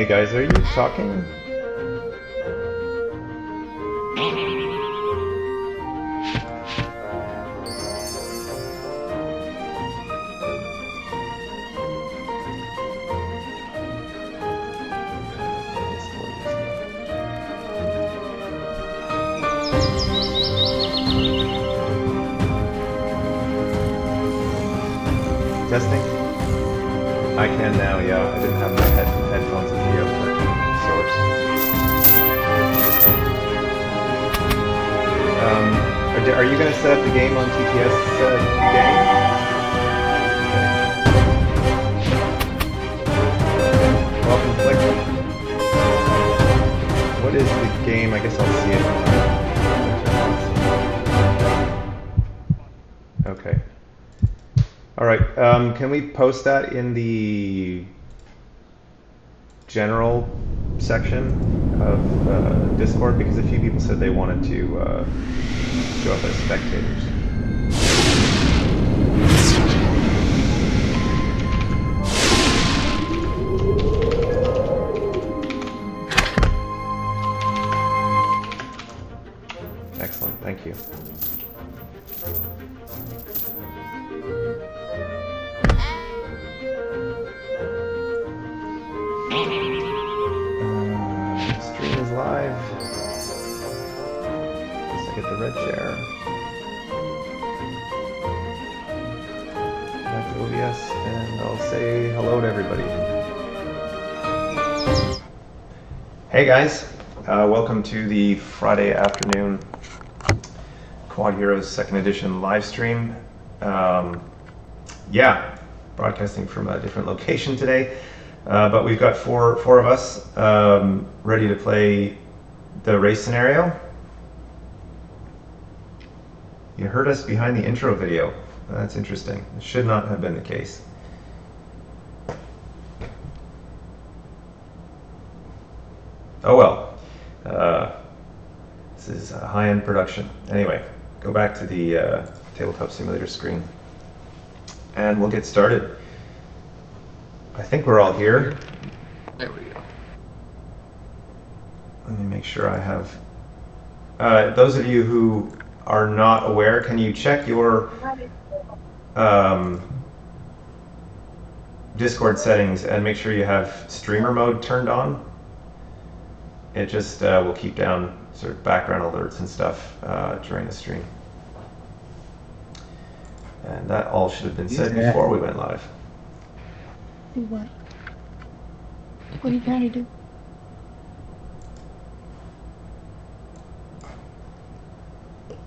guys, are you talking? Testing? I can now, yeah. I didn't have my headphones with the output source. Are you going to set up the game on TTS game? Welcome, Flick. What is the game? I guess I'll see it. Okay. All right, can we post that in the general section of Discord? Because a few people said they wanted to show up as spectators. Excellent, thank you. Stream is live. Guess I get the red chair. Back to OBS, and I'll say hello to everybody. Hey guys, welcome to the Friday afternoon Quodd Heroes 2nd edition live stream. Yeah, broadcasting from a different location today. But we've got four of us ready to play the race scenario. You heard us behind the intro video. That's interesting. It should not have been the case. Oh well. This is a high-end production. Anyway, go back to the Tabletop Simulator screen. And we'll get started. I think we're all here. There we go. Let me make sure I have... those of you who are not aware, can you check your Discord settings and make sure you have streamer mode turned on? It just will keep down sort of background alerts and stuff during the stream. And that all should have been said before we went live. Do what? What are you trying to do?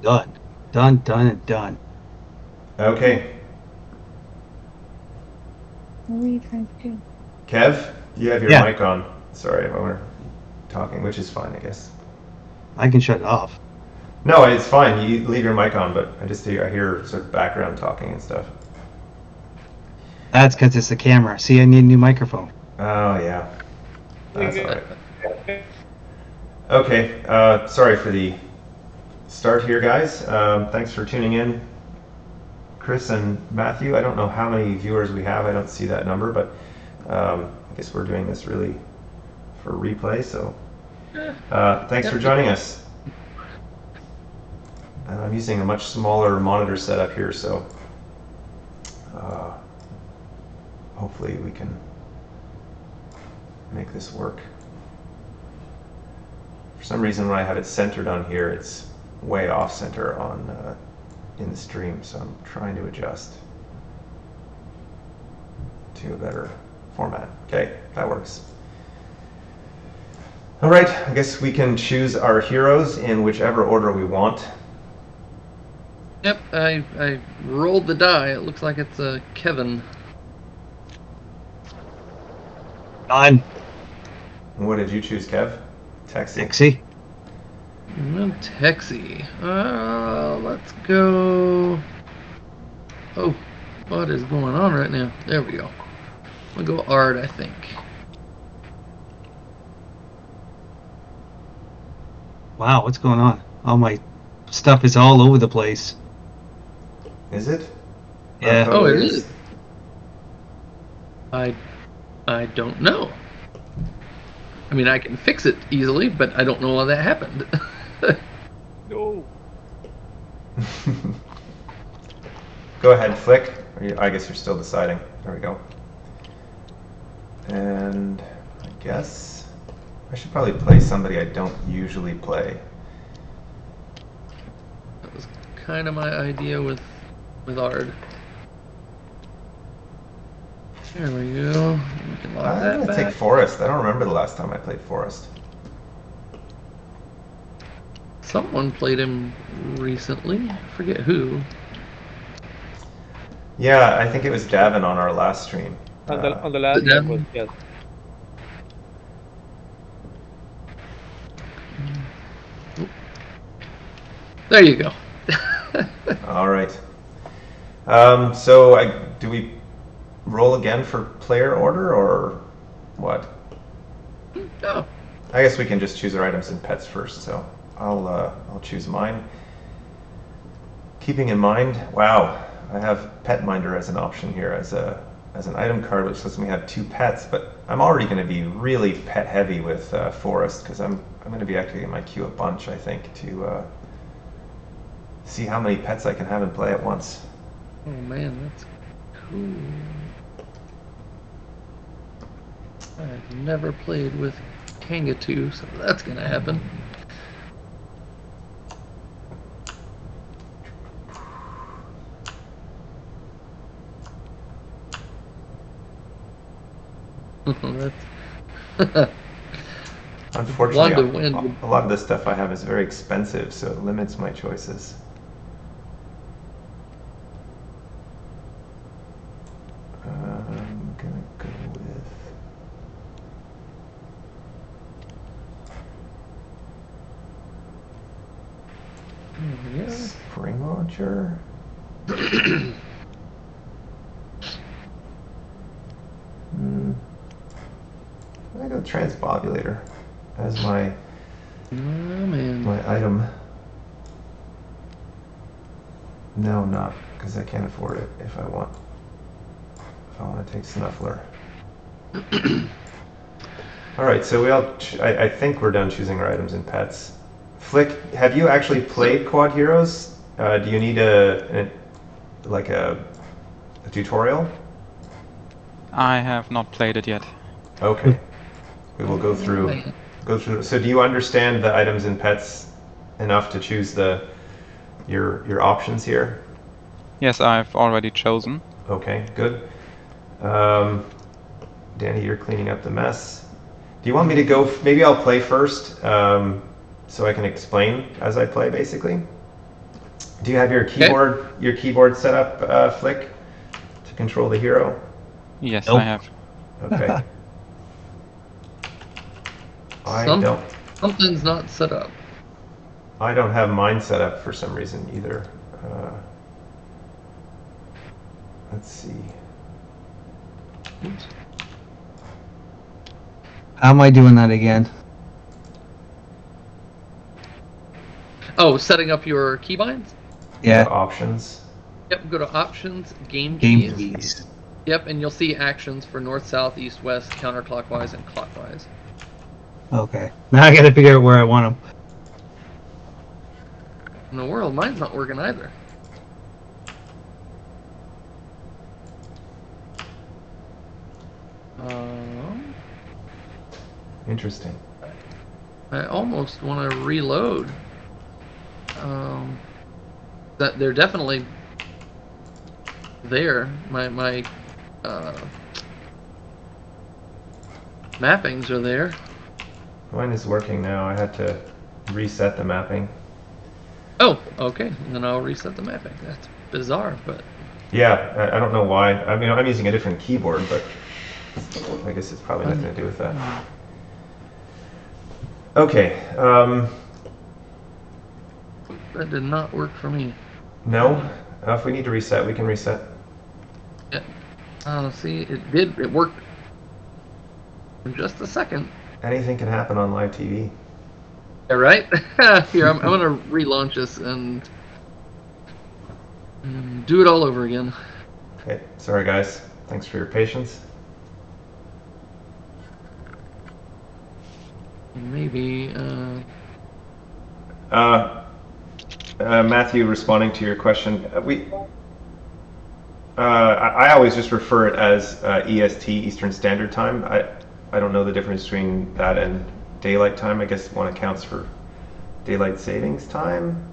Done. Done, done, and done. Okay. What are you trying to do? Kev, you have your mic on. Sorry if we're talking, which is fine, I guess. I can shut it off. No, it's fine. You leave your mic on, but I hear sort of background talking and stuff. That's because it's the camera. See, I need a new microphone. Oh, yeah. That's all right. Okay, sorry for the start here, guys. Thanks for tuning in. Chris and Matthew, I don't know how many viewers we have. I don't see that number, but I guess we're doing this really for replay, so thanks for joining us. I'm using a much smaller monitor setup here, so hopefully we can make this work. For some reason, when I have it centered on here, it's way off center on in the stream, so I'm trying to adjust to a better format. Okay, that works. All right, I guess we can choose our heroes in whichever order we want. Yep, I rolled the die. It looks like it's Kevin. Done. What did you choose, Kev? Taxi. Taxi. No, Texie. Let's go. Oh, what is going on right now? There we go. We'll go Ard, I think. Wow, what's going on? All my stuff is all over the place. Is it? Yeah. Oh, it is. I don't know. I mean, I can fix it easily, but I don't know how that happened. No. Go ahead, Flick. I guess you're still deciding. There we go. And I guess I should probably play somebody I don't usually play. That was kind of my idea with Ard. There we go. We can lock I'm that going to back. take Forest. I don't remember the last time I played Forest. Someone played him recently. I forget who. Yeah, I think it was Davin on our last stream. On the last Yeah. one was, yes. There you go. All right. Do we roll again for player order or what? No. I guess we can just choose our items and pets first. So I'll choose mine. Keeping in mind, wow, I have Pet Minder as an option here as an item card, which lets me have 2 pets. But I'm already going to be really pet heavy with Forest because I'm going to be activating my queue a bunch. I think to see how many pets I can have in play at once. Oh man, that's cool. I've never played with Kangatu, so that's gonna happen. That's Unfortunately, Wanda win. a lot of the stuff I have is very expensive, so it limits my choices. I'm gonna go with Yeah. Spring Launcher. I'm gonna go Transbobulator as my Oh man. item. No, not because I can't afford it. If I want to take Snuffler. All right, so I think we're done choosing our items and pets. Flick, have you actually played Quodd Heroes? Do you need a tutorial? I have not played it yet. Okay, we will go through. So, do you understand the items and pets enough to choose your options here? Yes, I've already chosen. Okay, good. Danny, you're cleaning up the mess. Do you want me to go? Maybe I'll play first, so I can explain as I play, basically. Do you have your keyboard set up, Flick, to control the hero? Yes, Nope. I have. Okay. Something's not set up. I don't have mine set up for some reason either. Let's see. Oops. How am I doing that again? Oh, setting up your keybinds? Yeah. Options. Yep, go to options, game Game keys. keys. Yep, and you'll see actions for north, south, east, west, counterclockwise, and clockwise. Okay. Now I gotta figure out where I want them. In the world, mine's not working either. Interesting. I almost want to reload. That they're definitely there. My mappings are there. Mine is working now. I had to reset the mapping. Oh, okay. Then I'll reset the mapping. That's bizarre, but Yeah, I don't know why. I mean, I'm using a different keyboard, but I guess it's probably nothing to do with that. Okay. that did not work for me. No? If we need to reset, we can reset. Yeah. See, it did. It worked in just a second. Anything can happen on live TV. Yeah, right? Here, I'm going to relaunch this and do it all over again. Okay, sorry guys. Thanks for your patience. Maybe. Matthew, responding to your question, I always just refer it as EST, Eastern Standard Time. I don't know the difference between that and daylight time. I guess one accounts for daylight savings time.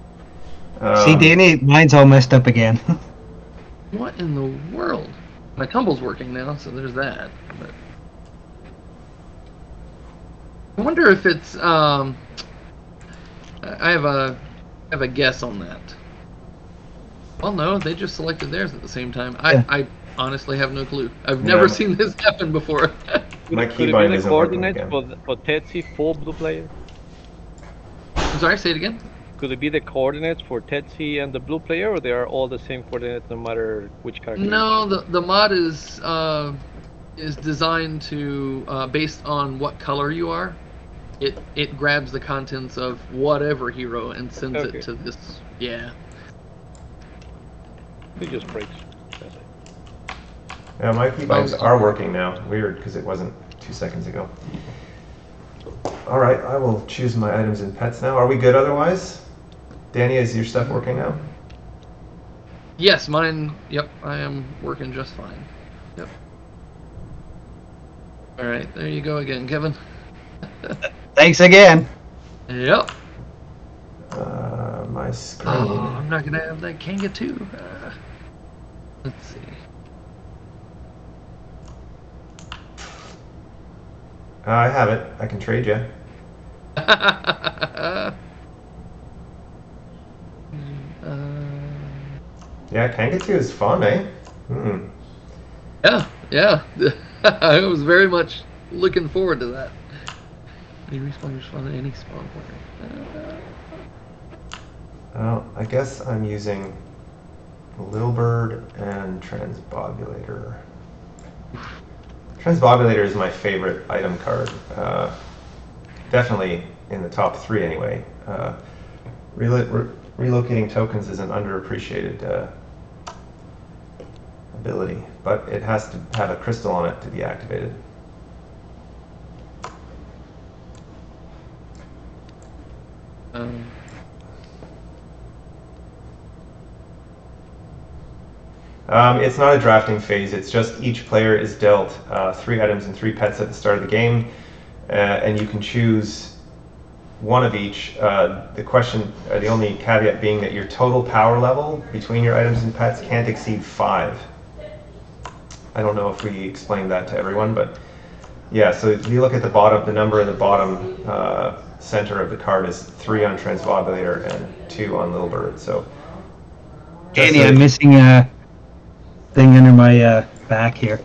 See, Danny, mine's all messed up again. What in the world? My tumble's working now, so there's that. But I wonder if it's. I have a guess on that. Well, no, they just selected theirs at the same time. Yeah. I honestly have no clue. I've never seen this happen before. My Could it keybind be the isn't working coordinates again. for Tetsi for blue player? I'm sorry, say it again. Could it be the coordinates for Tetsi and the blue player, or they are all the same coordinates no matter which character? No, the mod is designed to based on what color you are. It grabs the contents of whatever hero and sends Okay. it to this. Yeah. It just breaks. That's it. Yeah, my keybinds are working now. Weird, because it wasn't 2 seconds ago. All right, I will choose my items and pets now. Are we good otherwise? Danny, is your stuff working now? Yes, mine. Yep, I am working just fine. Yep. All right, there you go again, Kevin. Thanks again. Yep. My screen. Oh, I'm not gonna have that Kanga too. Let's see. I have it. I can trade you. Yeah, Kangatoo is fun, eh? Yeah. I was very much looking forward to that. Any respawn at any spawn point. Well, I guess I'm using Little Bird and Transbobulator. Transbobulator is my favorite item card. Definitely in the top 3 anyway. Relocating tokens is an underappreciated ability, but it has to have a crystal on it to be activated. It's not a drafting phase, it's just each player is dealt 3 items and 3 pets at the start of the game, and you can choose one of each. The only caveat being that your total power level between your items and pets can't exceed 5. I don't know if we explained that to everyone, but yeah, so if you look at the bottom, the number in the bottom center of the card is 3 on Transbobulator and 2 on Little Bird. So, Danny, I'm missing a thing under my back here.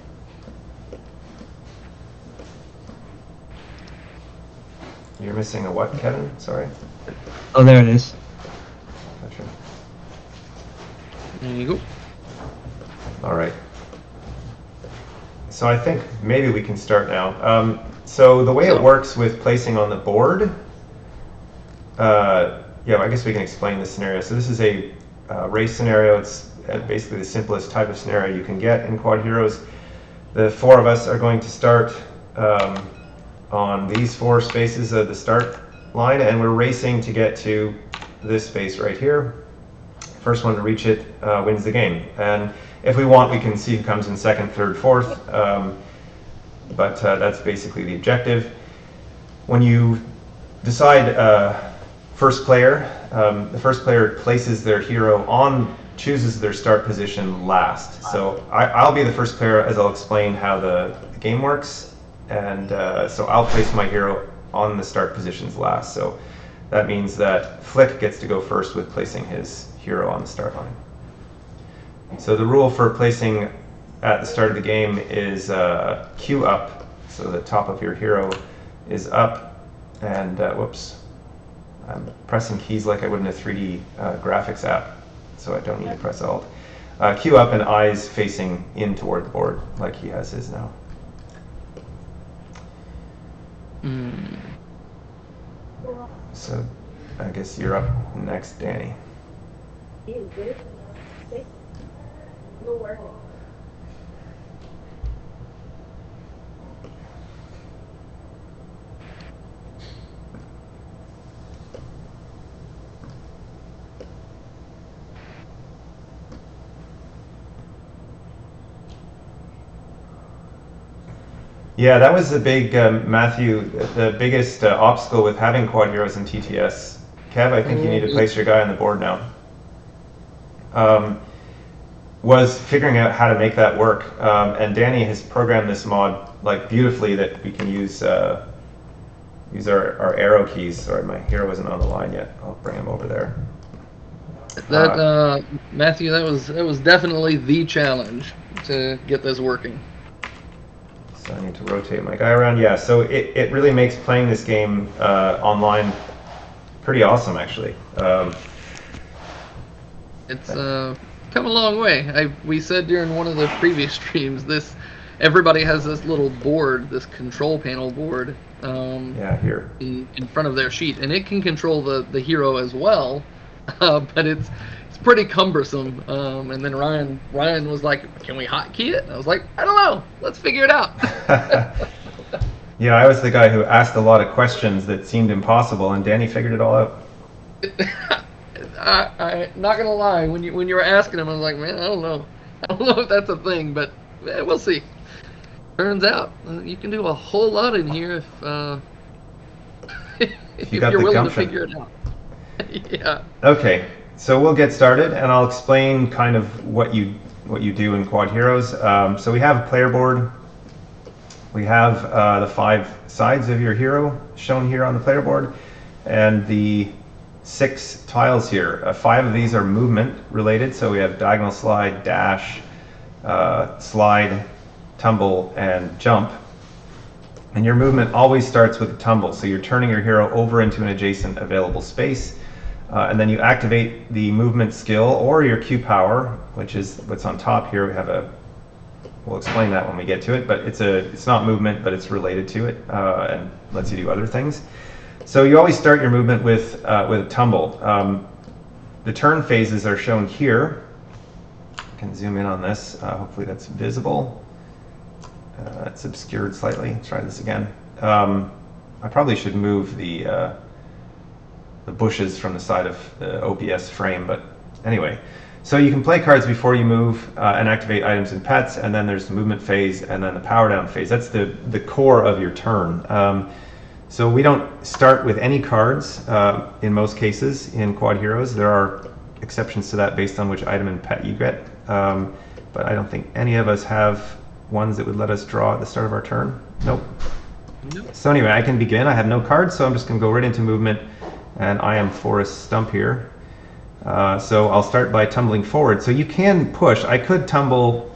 You're missing a what, Kevin? Sorry. Oh, there it is. Gotcha. There you go. All right. So I think maybe we can start now. So the way it works with placing on the board, yeah, I guess we can explain the scenario. So this is a race scenario. It's basically the simplest type of scenario you can get in Quodd Heroes. The 4 of us are going to start on these 4 spaces of the start line, and we're racing to get to this space right here. First one to reach it wins the game. And if we want, we can see who comes in second, third, fourth, but that's basically the objective. When you decide first player, the first player places their hero chooses their start position last. So I'll be the first player, as I'll explain how the game works, and so I'll place my hero on the start positions last. So that means that Flick gets to go first with placing his hero on the start line. So the rule for placing at the start of the game is queue up. So the top of your hero is up, and whoops, I'm pressing keys like I would in a 3D graphics app, so I don't need to press Alt. Queue up and eyes facing in toward the board, like he has his now. So I guess you're up next, Danny. Yeah, that was the big, Matthew, the biggest obstacle with having Quodd Heroes and TTS. Kev, I think you need to place your guy on the board now. Was figuring out how to make that work. And Danny has programmed this mod like beautifully that we can use our arrow keys. Sorry, my hero isn't on the line yet. I'll bring him over there. That Matthew, that was definitely the challenge to get this working. So I need to rotate my guy around. Yeah, so it really makes playing this game online pretty awesome, actually. It's come a long way. We said during one of the previous streams, everybody has this little board, this control panel board. Yeah, here in front of their sheet, and it can control the hero as well, but it's pretty cumbersome. And then Ryan was like, "Can we hotkey it?" And I was like, "I don't know. Let's figure it out." Yeah, I was the guy who asked a lot of questions that seemed impossible, and Danny figured it all out. I not gonna lie, when you were asking him, I was like, "Man, I don't know if that's a thing, but we'll see." Turns out you can do a whole lot in here if you're willing to figure it out. Yeah. Okay, so we'll get started, and I'll explain kind of what you do in Quodd Heroes. So we have a player board. We have the 5 sides of your hero shown here on the player board, and the 6 tiles here. 5 of these are movement related, so we have diagonal slide, dash, slide, tumble, and jump. And your movement always starts with a tumble, so you're turning your hero over into an adjacent available space, and then you activate the movement skill or your Q power, which is what's on top here. We have we'll explain that when we get to it, but it's not movement, but it's related to it, and lets you do other things. So you always start your movement with a tumble. The turn phases are shown here. I can zoom in on this. Hopefully that's visible. It's obscured slightly. Let's try this again. I probably should move the bushes from the side of the OBS frame, but anyway. So you can play cards before you move and activate items and pets, and then there's the movement phase and then the power down phase. That's the core of your turn. So we don't start with any cards in most cases in Quodd Heroes. There are exceptions to that based on which item and pet you get, but I don't think any of us have ones that would let us draw at the start of our turn. Nope. So anyway, I can begin. I have no cards, so I'm just going to go right into movement, and I am Forrest Stump here. So I'll start by tumbling forward. So you can push. I could tumble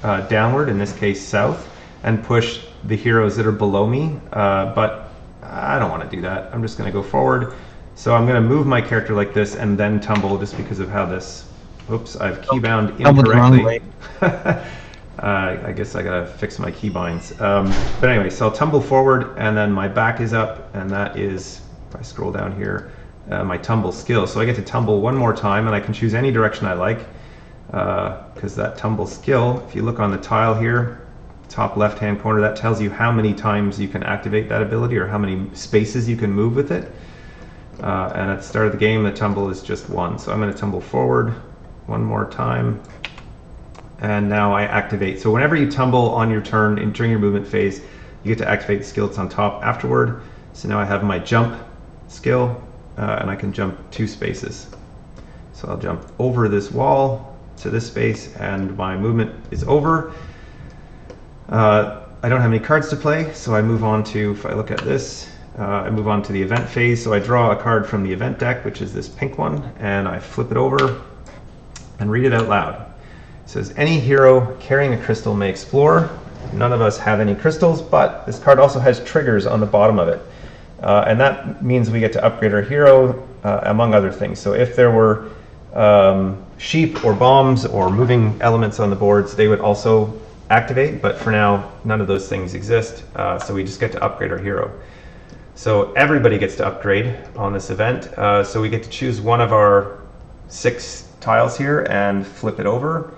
downward, in this case south, and push the heroes that are below me, but I don't want to do that. I'm just going to go forward. So I'm going to move my character like this and then tumble, just because of how this... Oops, I've keybound incorrectly. I guess I gotta fix my keybinds. But anyway, so I'll tumble forward, and then my back is up, and that is, if I scroll down here, my tumble skill. So I get to tumble one more time, and I can choose any direction I like, because that tumble skill, if you look on the tile here, top left-hand corner, that tells you how many times you can activate that ability, or how many spaces you can move with it. And at the start of the game, the tumble is just 1. So I'm going to tumble forward one more time. And now I activate. So whenever you tumble on your turn during your movement phase, you get to activate the skill that's on top afterward. So now I have my jump skill, and I can jump 2 spaces. So I'll jump over this wall to this space, and my movement is over. I don't have any cards to play, so I move on to, if I look at this, I move on to the event phase. So I draw a card from the event deck, which is this pink one, and I flip it over and read it out loud. It says, any hero carrying a crystal may explore. None of us have any crystals, but this card also has triggers on the bottom of it. And that means we get to upgrade our hero, among other things. So if there were sheep or bombs or moving elements on the boards, they would also activate, but for now, none of those things exist. So we just get to upgrade our hero. So everybody gets to upgrade on this event. So we get to choose one of our 6 tiles here and flip it over.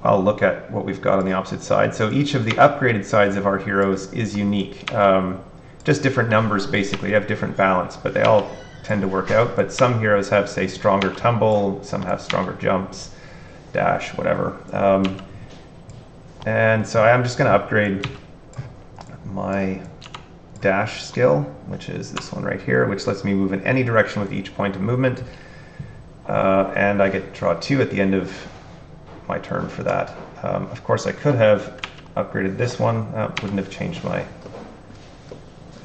I'll look at what we've got on the opposite side. So each of the upgraded sides of our heroes is unique. Just different numbers, basically. They have different balance, but they all tend to work out. But some heroes have, say, stronger tumble, some have stronger jumps, dash, whatever. And so I'm just going to upgrade my dash skill, which is this one right here, which lets me move in any direction with each point of movement. And I get to draw 2 at the end of my turn for that. Of course, I could have upgraded this one. Wouldn't have changed my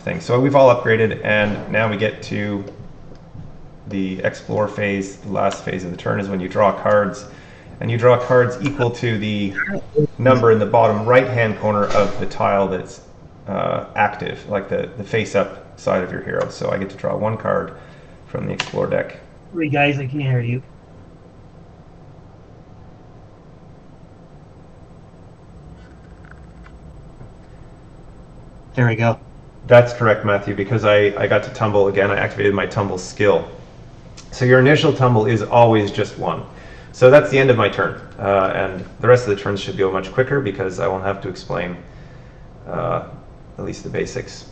thing. So we've all upgraded, and now we get to the explore phase. The last phase of the turn is when you draw cards. And you draw cards equal to the number in the bottom right-hand corner of the tile that's active, like the face-up side of your hero. So I get to draw 1 card from the explore deck. Sorry guys, I can hear you. There we go. That's correct, Matthew, because I got to tumble again. I activated my tumble skill. So your initial tumble is always just 1. So that's the end of my turn. And the rest of the turns should go much quicker because I won't have to explain at least the basics.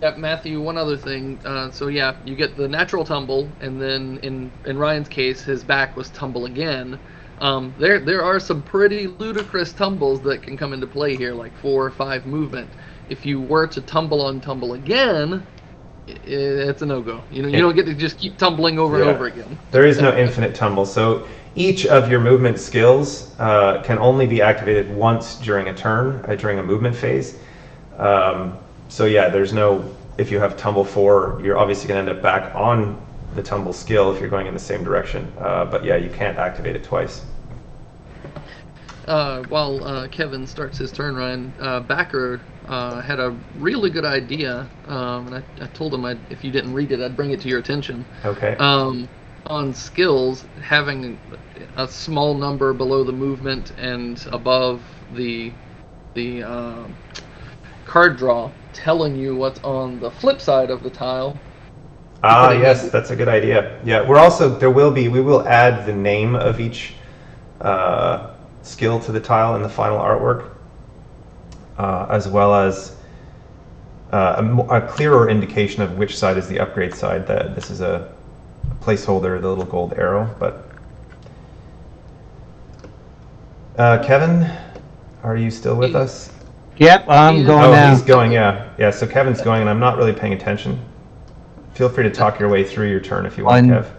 Yep, Matthew, one other thing. So yeah, you get the natural tumble, and then in Ryan's case, his back was tumble again. There are some pretty ludicrous tumbles that can come into play here, like 4 or 5 movement. If you were to tumble on tumble again, it's a no-go. You don't get to just keep tumbling over and over again. There is no infinite tumble. So each of your movement skills can only be activated once during a turn, during a movement phase. So yeah, there's no, if you have tumble 4, you're obviously going to end up back on the tumble skill if you're going in the same direction. But yeah, you can't activate it twice. While Kevin starts his turn, Ryan, Backer had a really good idea, and I told him if you didn't read it, I'd bring it to your attention. Okay. On skills, having a small number below the movement and above the card draw, telling you what's on the flip side of the tile. Yes, that's a good idea. Yeah, we will add the name of each skill to the tile in the final artwork, as well as a clearer indication of which side is the upgrade side. That this is a placeholder, the little gold arrow. But Kevin, are you still with us? Yep, I'm going now. He's going. Yeah. So Kevin's going, and I'm not really paying attention. Feel free to talk your way through your turn if you want, Kev.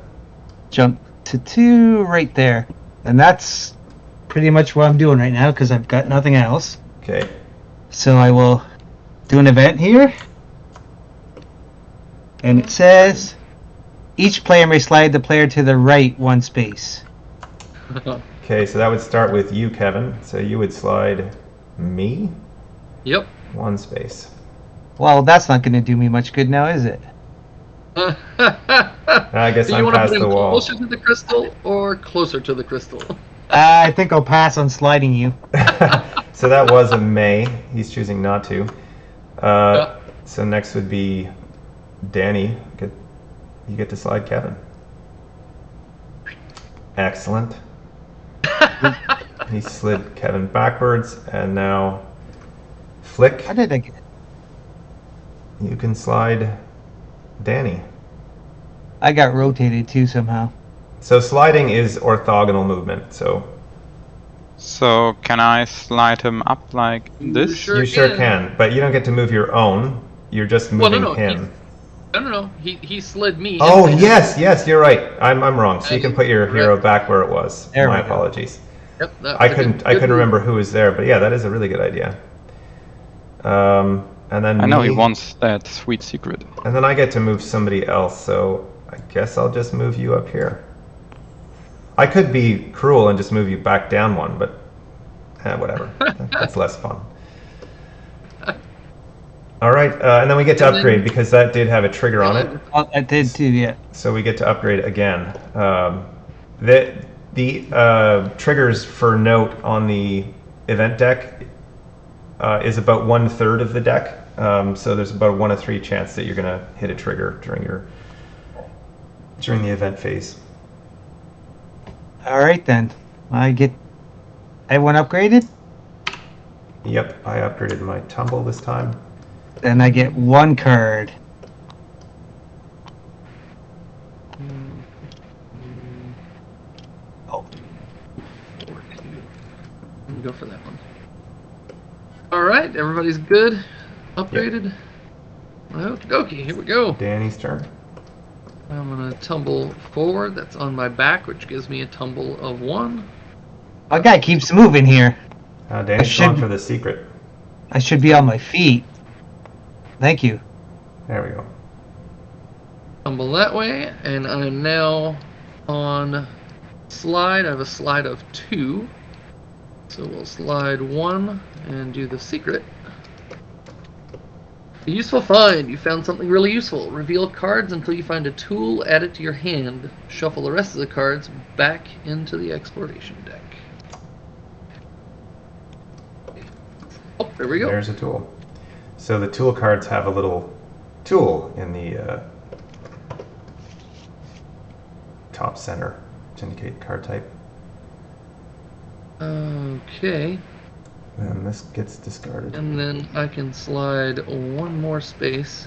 Jump to 2 right there, and that's pretty much what I'm doing right now because I've got nothing else. Okay. So I will do an event here, and it says each player may slide the player to the right 1 space. Okay, so that would start with you, Kevin. So you would slide me? Yep. 1 space. Well, that's not going to do me much good now, is it? I guess I'm past the wall. Closer to the crystal or closer to the crystal? I think I'll pass on sliding you. So that was a May. He's choosing not to. So next would be Danny. You get to slide Kevin. Excellent. He slid Kevin backwards, and now Flick. How did I get it? You can slide Danny. I got rotated too somehow. So sliding is orthogonal movement. So can I slide him up like this? You sure can, but you don't get to move your own. You're just moving him. No. He slid me. Oh yes, you're right. I'm wrong. So you can put your hero back where it was. My apologies. Yep. I couldn't remember who was there, but yeah, that is a really good idea. And then I know he wants that sweet secret. And then I get to move somebody else, so I guess I'll just move you up here. I could be cruel and just move you back down 1, but whatever. That's less fun. All right, and then we get to upgrade because that did have a trigger on it. Oh, I did too, yeah. So we get to upgrade again. The triggers for note on the event deck is about 1/3 of the deck. So there's about a 1 of 3 chance that you're going to hit a trigger during the event phase. All right then. Everyone upgraded? Yep, I upgraded my tumble this time. Then I get 1 card. Oh. Go for that one. right, everybody's good? Upgraded? Okay, here we go. Danny's turn. I'm gonna tumble forward. That's on my back, which gives me a tumble of 1. My guy keeps moving here. Danny's going for the secret. I should be on my feet. Thank you. There we go. Tumble that way, and I'm now on slide. I have a slide of 2. So we'll slide 1 and do the secret. A useful find. You found something really useful. Reveal cards until you find a tool, add it to your hand. Shuffle the rest of the cards back into the exploration deck. Oh, there we go. There's a tool. So the tool cards have a little tool in the top center to indicate card type. Okay. And this gets discarded. And then I can slide 1 more space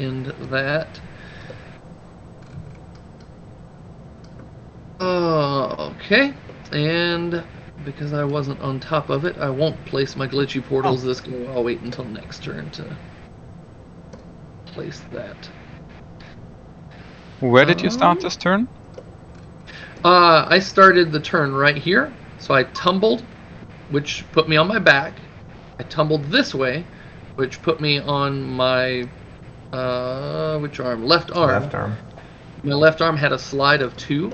into that. Okay. And because I wasn't on top of it, I won't place my glitchy portals this go. I'll wait until next turn to place that. Where did you start this turn? I started the turn right here. So I tumbled, which put me on my back. I tumbled this way, which put me on my which arm? Left arm. Left arm. My left arm had a slide of 2,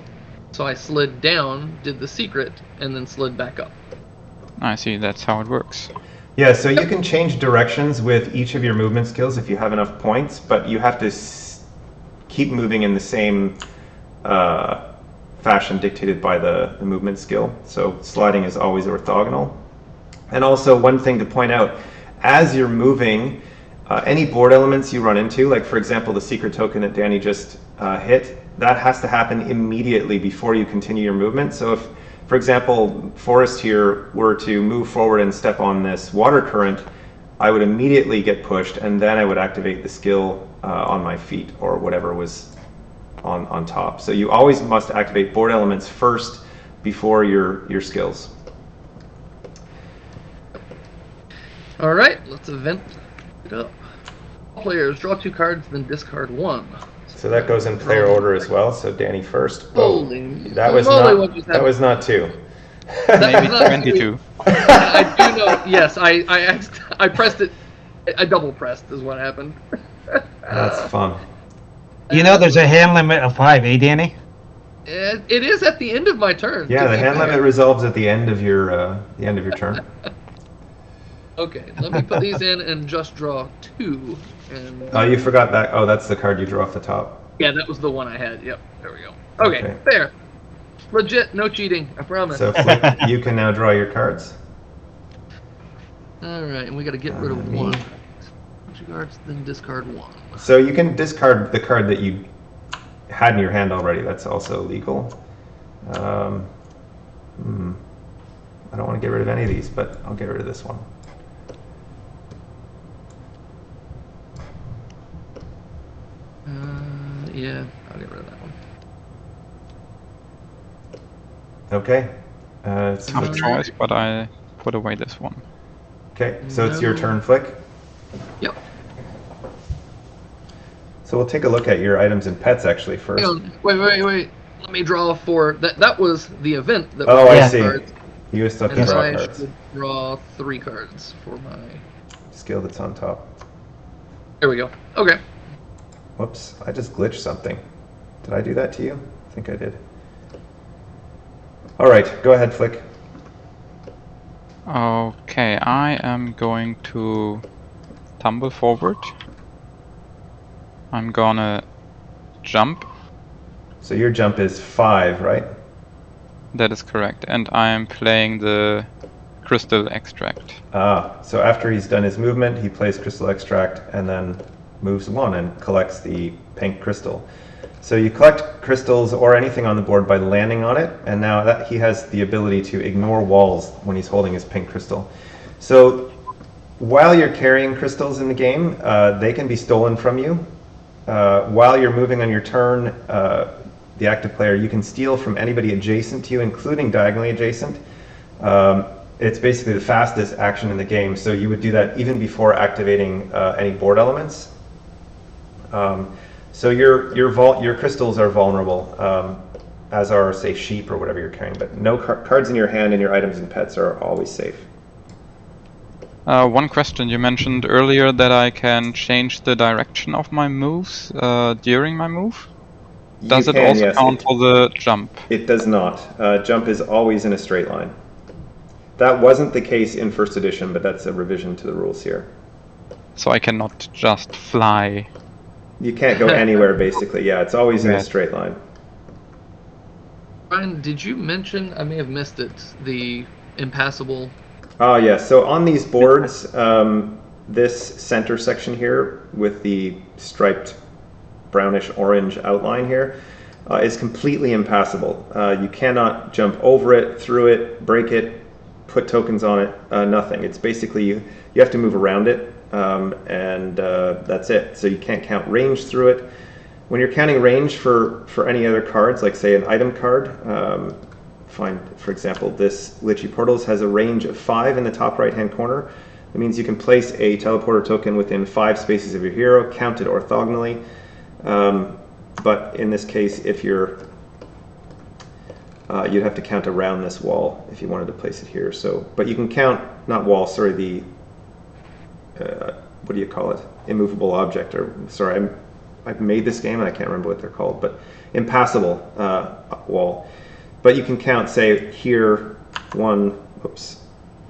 so I slid down, did the secret, and then slid back up. I see, that's how it works. Yeah, so you can change directions with each of your movement skills if you have enough points, but you have to keep moving in the same fashion dictated by the movement skill. So sliding is always orthogonal. And also one thing to point out, as you're moving, any board elements you run into, like for example the secret token that Danny just hit, that has to happen immediately before you continue your movement. So if, for example, Forrest here were to move forward and step on this water current, I would immediately get pushed, and then I would activate the skill on my feet or whatever was on top. So you always must activate board elements first before your skills. All right, let's event it up. Players draw 2 cards, then discard 1. So that goes in player order as well. So Danny first. Holy that was moly, not. That was not 2. Maybe 22. I do know. Yes, I pressed it. I double pressed is what happened. That's fun. You know there's a hand limit of 5, eh, Danny? It is at the end of my turn. Yeah, the hand limit resolves at the end of your turn. Okay, let me put these in and just draw 2. And Oh, you forgot that. Oh, that's the card you drew off the top. yeah, that was the one I had. Yep, there we go. Okay, there. Legit, no cheating. I promise. So Flick, you can now draw your cards. All right, and we got to get rid of 1. 2 cards, then discard 1. So you can discard the card that you had in your hand already. That's also legal. I don't want to get rid of any of these, but I'll get rid of this one. Yeah, I'll get rid of that one. Okay. It's Tough choice, but I put away this one. Okay, so it's your turn, Flick. Yep. So we'll take a look at your items and pets actually first. Hang on. Wait. Let me draw for that. That was the event. That Oh, was I see. cards, You still have and to draw I cards. should draw 3 cards for my. Skill that's on top. There we go. Okay. Whoops, I just glitched something. Did I do that to you? I think I did. All right, go ahead, Flick. Okay, I am going to tumble forward. I'm gonna jump. So your jump is 5, right? That is correct. And I am playing the crystal extract. So after he's done his movement, he plays Crystal Extract and then moves 1 and collects the pink crystal. So you collect crystals or anything on the board by landing on it, and now that he has the ability to ignore walls when he's holding his pink crystal. So while you're carrying crystals in the game, they can be stolen from you. While you're moving on your turn, the active player, you can steal from anybody adjacent to you, including diagonally adjacent. It's basically the fastest action in the game, so you would do that even before activating any board elements. So your crystals are vulnerable, as are, say, sheep or whatever you're carrying, but no cards in your hand and your items and pets are always safe. One question, you mentioned earlier that I can change the direction of my moves during my move. Does it also count for the jump? It does not. Jump is always in a straight line. That wasn't the case in first edition, but that's a revision to the rules here. So I cannot just fly. You can't go anywhere, basically. Yeah, it's always in a straight line. Ryan, did you mention, I may have missed it, the impassable? Oh, yeah. So on these boards, this center section here with the striped brownish-orange outline here is completely impassable. You cannot jump over it, through it, break it, put tokens on it, nothing. It's basically you have to move around it, and that's it. So you can't count range through it. When you're counting range for any other cards, like say an item card, find, for example, this Lichy Portals has a range of 5 in the top right-hand corner. It means you can place a teleporter token within 5 spaces of your hero, counted orthogonally. But in this case, if you're you'd have to count around this wall if you wanted to place it here. So, but you can count, not wall, sorry, the, what do you call it? Immovable object, or, sorry, I've made this game and I can't remember what they're called, but impassable wall. But you can count, say, here, 1, oops,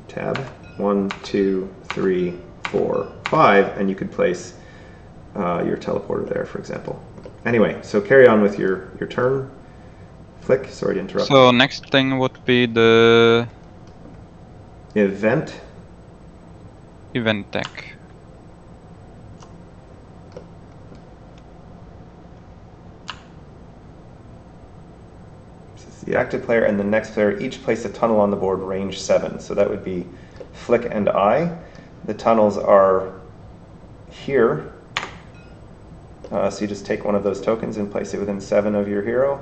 tab, 1, 2, 3, 4, 5, and you could place your teleporter there, for example. Anyway, so carry on with your turn. Flick, sorry to interrupt. So next thing would be the event deck. This is the active player and the next player each place a tunnel on the board range 7. So that would be Flick and I. The tunnels are here. So you just take one of those tokens and place it within 7 of your hero.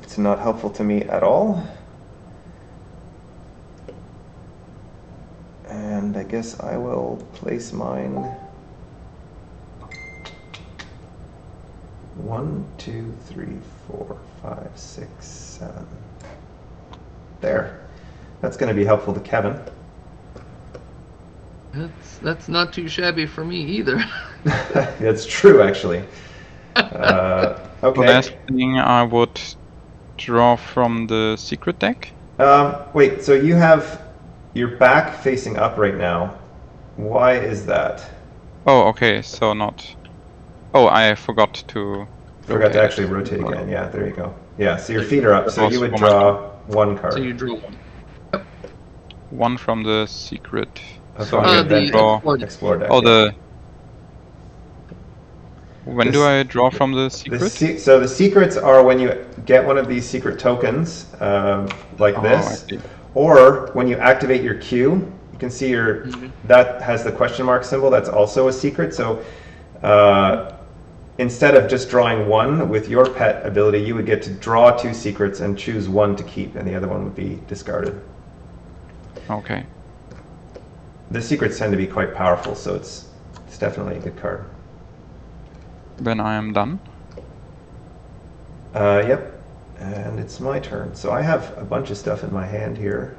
It's not helpful to me at all. And I guess I will place mine 1, 2, 3, 4, 5, 6, 7. There. That's going to be helpful to Kevin. That's not too shabby for me either. That's true, actually. Okay. The last thing I would draw from the secret deck. Wait, so you have your back facing up right now. Why is that? Oh, okay, so not... Oh, I forgot to... Forgot to actually rotate again. Yeah, there you go. Yeah, so your feet are up, so you would draw 1 card. So you draw 1. One from the secret. So the draw... Explore deck. Oh, the... When do I draw from the secret? So the secrets are when you get one of these secret tokens, like this, or when you activate your queue. You can see your that has the question mark symbol. That's also a secret. So instead of just drawing 1 with your pet ability, you would get to draw 2 secrets and choose 1 to keep, and the other one would be discarded. Okay. The secrets tend to be quite powerful, so it's definitely a good card. Then I am done. Yep, and it's my turn. So I have a bunch of stuff in my hand here.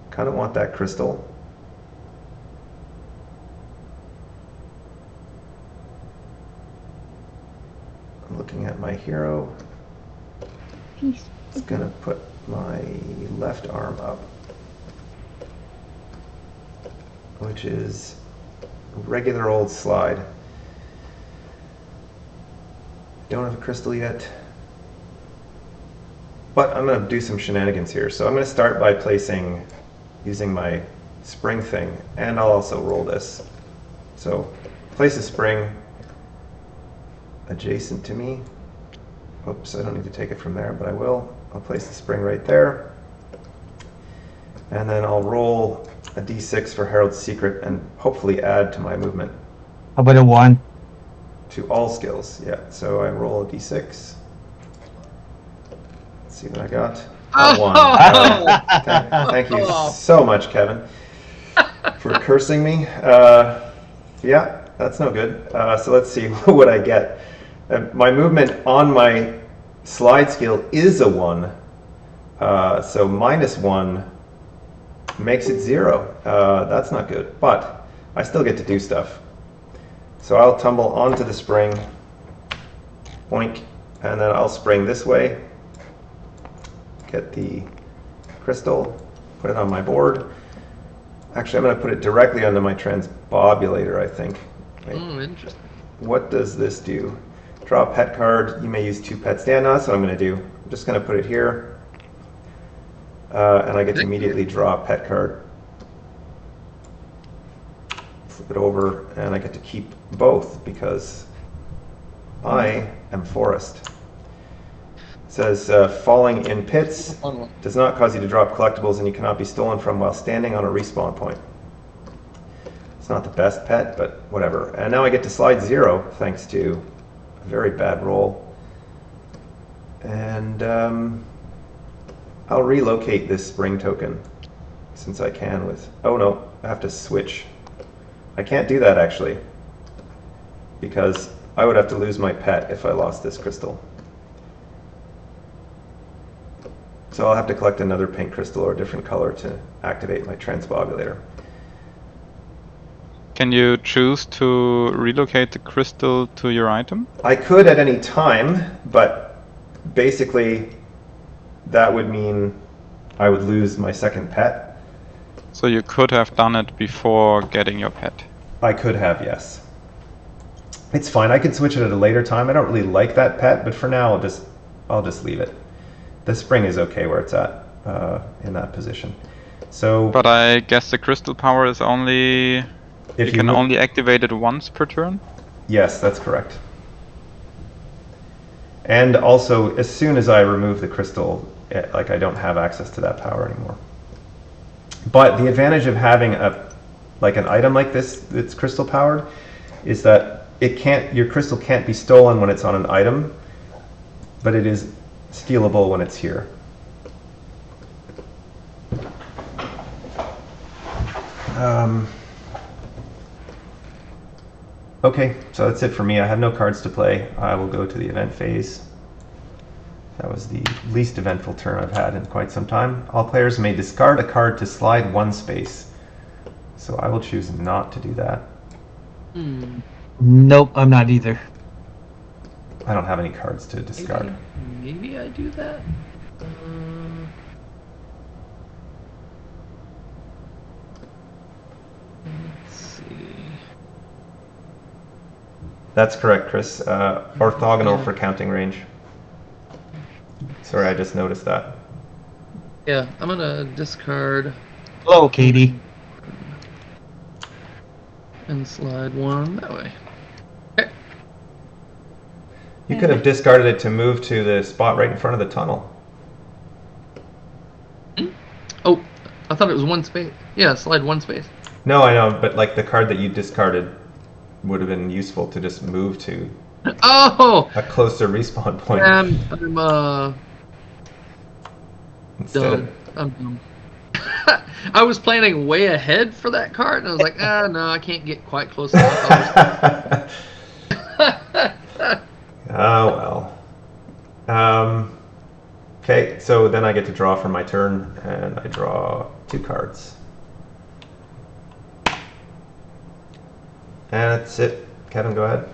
Kind of want that crystal. I'm looking at my hero. Peace. Just gonna put my left arm up, which is a regular old slide. Don't have a crystal yet, but I'm going to do some shenanigans here. So I'm going to start by using my spring thing, and I'll also roll this. So place a spring adjacent to me. Oops, I don't need to take it from there, but I will. I'll place the spring right there, and then I'll roll a d6 for Herald's Secret and hopefully add to my movement. How about a 1? To all skills, yeah. So I roll a d6. Let's see what I got. A 1. Thank you so much, Kevin, for cursing me. Yeah, that's no good. So let's see what I get. My movement on my slide skill is a 1. So -1 makes it 0. That's not good, but I still get to do stuff. So I'll tumble onto the spring, boink, and then I'll spring this way, get the crystal, put it on my board. Actually, I'm going to put it directly onto my transbobulator, I think. Wait. Interesting. What does this do? Draw a pet card. You may use 2 pets. Dan, that's what I'm going to do. I'm just going to put it here. And I get to immediately draw a pet card. Flip it over, and I get to keep both because I am Forest. It says, falling in pits does not cause you to drop collectibles, and you cannot be stolen from while standing on a respawn point. It's not the best pet, but whatever. And now I get to slide 0 thanks to a very bad roll. And I'll relocate this spring token since I can with... Oh no, I have to switch. I can't do that actually, because I would have to lose my pet if I lost this crystal. So I'll have to collect another pink crystal or a different color to activate my transbobulator. Can you choose to relocate the crystal to your item? I could at any time, but basically that would mean I would lose my second pet. So you could have done it before getting your pet. I could have, yes. It's fine. I can switch it at a later time. I don't really like that pet, but for now I'll just leave it. The spring is okay where it's at in that position. So, but I guess the crystal power is only... If you can only activate it once per turn? Yes, that's correct. And also, as soon as I remove the crystal, like I don't have access to that power anymore. But the advantage of having an item like this that's crystal powered is that your crystal can't be stolen when it's on an item, but it is stealable when it's here. Okay, so that's it for me. I have no cards to play. I will go to the event phase. That was the least eventful turn I've had in quite some time. All players may discard a card to slide 1 space. So I will choose not to do that. Nope, I'm not either. I don't have any cards to discard. Maybe I do that. Let's see. That's correct, Chris. Orthogonal for counting range. Sorry, I just noticed that. Yeah, I'm gonna discard. Hello, Katie. And slide 1 that way. Okay. You could have discarded it to move to the spot right in front of the tunnel. Oh, I thought it was 1 space. Yeah, slide 1 space. No, I know, but like the card that you discarded would have been useful to just move to a closer respawn point. I'm dumb. I'm dumb. I was planning way ahead for that card, and I was like, no, I can't get quite close enough. Oh, well. Okay, so then I get to draw for my turn, and I draw 2 cards. And that's it. Kevin, go ahead.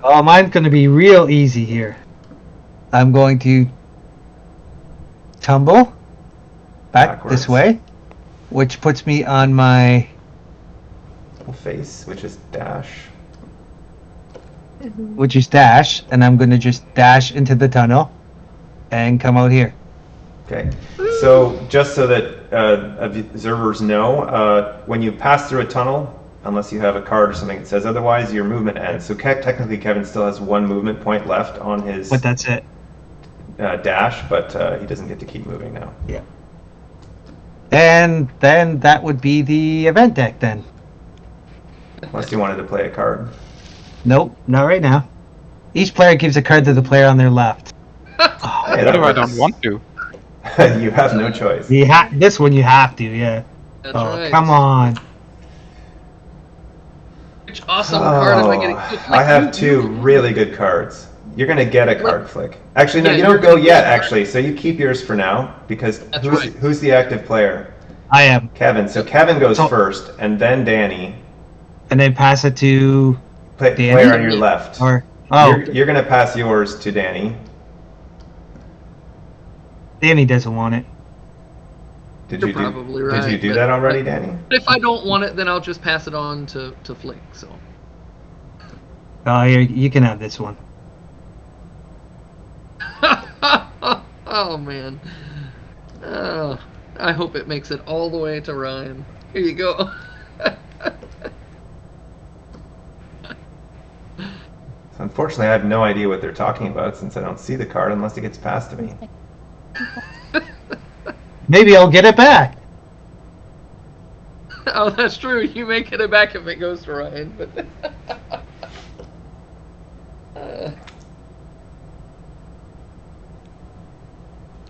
Oh, mine's going to be real easy here. I'm going to tumble backwards this way, which puts me on my face, which is dash. Which is dash, and I'm going to just dash into the tunnel and come out here. Okay, so just so that observers know, when you pass through a tunnel, unless you have a card or something that says otherwise, your movement ends. So technically Kevin still has 1 movement point left on his but that's it. Dash, but he doesn't get to keep moving now. Yeah. And then that would be the event deck then. Unless you wanted to play a card. Nope, not right now. Each player gives a card to the player on their left. Oh, Hey, What that if I don't works. want to? You have no choice. This one you have to, yeah. That's Oh, right. come on. Which awesome card am I getting? I have two really good cards. You're gonna get a card flick. Actually, no, Yeah, you you're don't go gonna yet. get a card. Actually, so you keep yours for now because That's right. who's the active player? I am. Kevin. So Kevin goes So- first, and then Danny. And then pass it to Danny? Player on your left. or You're gonna pass yours to Danny. Danny doesn't want it. You're probably right, Did you do but- that already, Danny? If I don't want it, then I'll just pass it on to Flick. So. Oh, here, you can have this one. Oh man. Oh, I hope it makes it all the way to Ryan. Here you go. So unfortunately, I have no idea what they're talking about since I don't see the card unless it gets passed to me. Maybe I'll get it back. Oh, that's true. You may get it back if it goes to Ryan, but.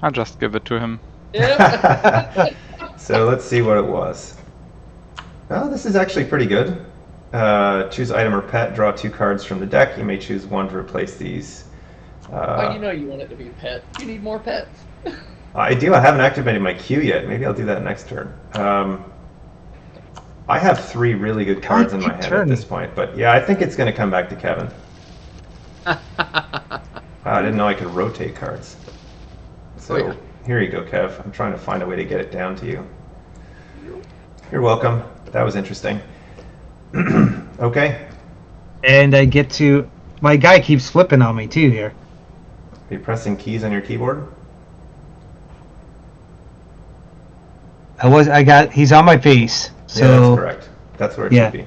I'll just give it to him. Yeah. So let's see what it was. Well, this is actually pretty good. Choose item or pet, draw 2 cards from the deck. You may choose one to replace these. Oh, you know you want it to be a pet. You need more pets. I do. I haven't activated my queue yet. Maybe I'll do that next turn. I have 3 really good cards in my hand at this point, but yeah, I think it's going to come back to Kevin. I didn't know I could rotate cards. So Oh, yeah. Here you go, Kev. I'm trying to find a way to get it down to you. You're welcome. That was interesting. Okay. And I get to... My guy keeps flipping on me, too, here. Are you pressing keys on your keyboard? He's on my face. So, Yeah, that's correct. That's where it should be.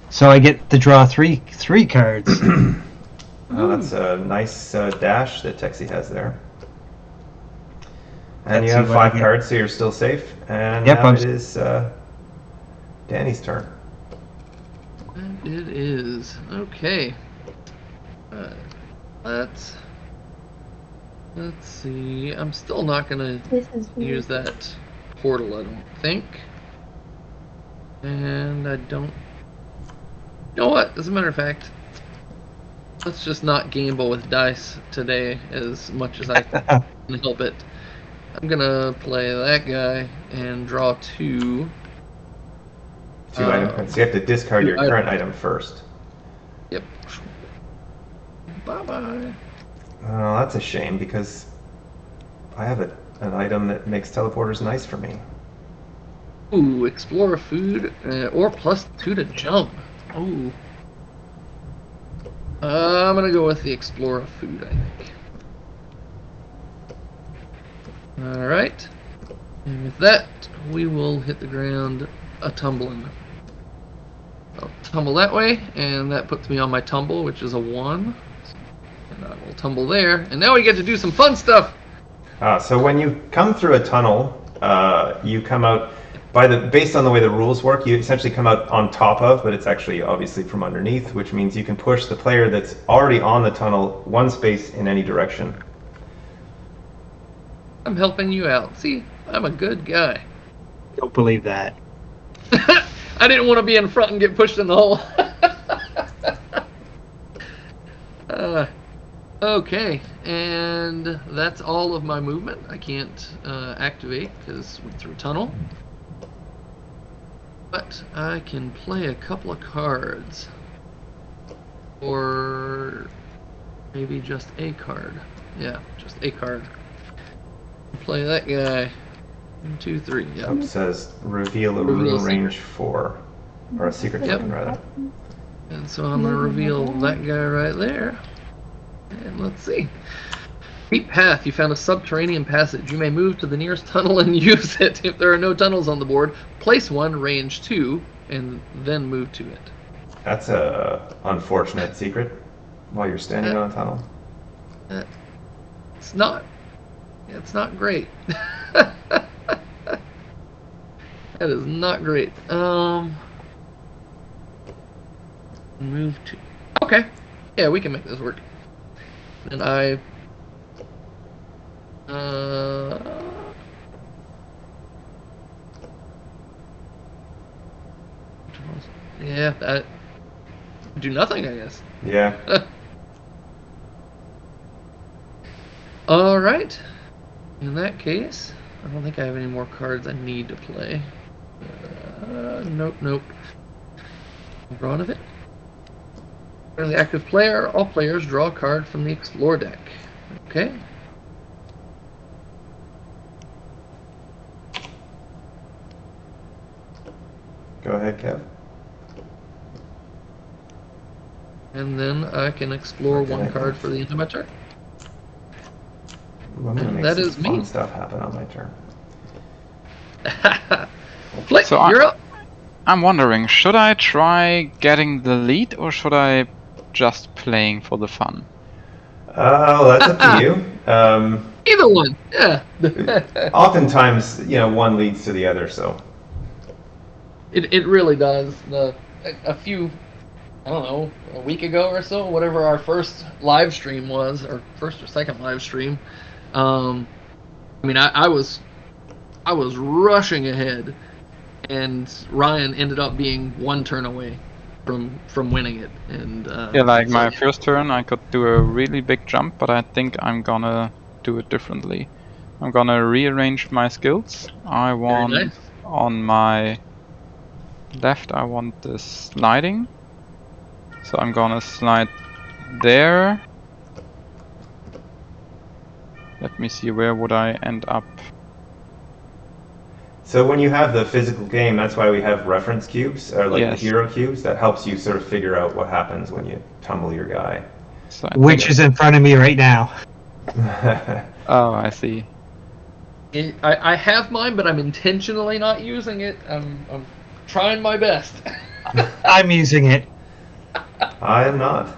So I get to draw three cards. Oh, that's a nice dash that Texie has there. And Let's you have see what I 5 get. cards, so you're still safe. And Yep, now I'm it is Danny's turn. And it is. Okay. Let's see. I'm still not gonna This is weird. use that portal, I don't think. And I don't... You know what? As a matter of fact, let's just not gamble with dice today as much as I can help it. I'm gonna play that guy and draw 2. 2 item cards. So you have to discard your item. current item first. Yep. Bye-bye. Oh, that's a shame because I have an item that makes teleporters nice for me. Ooh, explore food or +2 to jump. Ooh. I'm gonna go with the explore food, I think. Alright. And with that, we will hit the ground a-tumbling. I'll tumble that way, and that puts me on my tumble, which is a 1. And I will tumble there, and now we get to do some fun stuff! So when you come through a tunnel, you come out based on the way the rules work. You essentially come out on top of, but it's actually obviously from underneath, which means you can push the player that's already on the tunnel 1 space in any direction. I'm helping you out. See, I'm a good guy. Don't believe that. I didn't want to be in front and get pushed in the hole. Okay, and that's all of my movement. I can't activate because we're through tunnel. But I can play a couple of cards. Or maybe just a card. Yeah, just a card. Play that guy. 1, 2, 3. Yeah. It says reveal a Reveal rune a range 4. Or a secret Yep. token, rather. And so I'm going to reveal that guy right there. And let's see. Deep path. You found a subterranean passage. You may move to the nearest tunnel and use it. If there are no tunnels on the board, place one, range 2, and then move to it. That's a unfortunate secret while you're standing on a tunnel. It's not great. That is not great. Move to... Okay. Yeah, we can make this work. And I Yeah, that do nothing, I guess. Yeah. All right. In that case, I don't think I have any more cards I need to play. Nope. Draw of it. Currently active player. All players draw a card from the Explore deck. Okay. Go ahead, Kev. And then I can explore one card for the end of my turn. Ooh, I'm gonna make That some is fun me. stuff happen on my turn. Flick, So you're up. I'm wondering, should I try getting the lead or should I just playing for the fun? Well, that's up to you. Either one. Yeah. Oftentimes, one leads to the other, so. It really does. A few, I don't know, a week ago or so, whatever our first live stream was, or first or second live stream. I mean, I was rushing ahead, and Ryan ended up being one turn away from winning it. And Yeah, like my first turn, I could do a really big jump, but I think I'm gonna do it differently. I'm gonna rearrange my skills. I want nice. on my left, I want the sliding. So I'm gonna slide there. Let me see, where would I end up? So when you have the physical game, that's why we have reference cubes, or like the Yes. hero cubes. That helps you sort of figure out what happens when you tumble your guy. So Which is in front of me right now. Oh, I see. I have mine, but I'm intentionally not using it. I'm trying my best. I'm using it. I am not.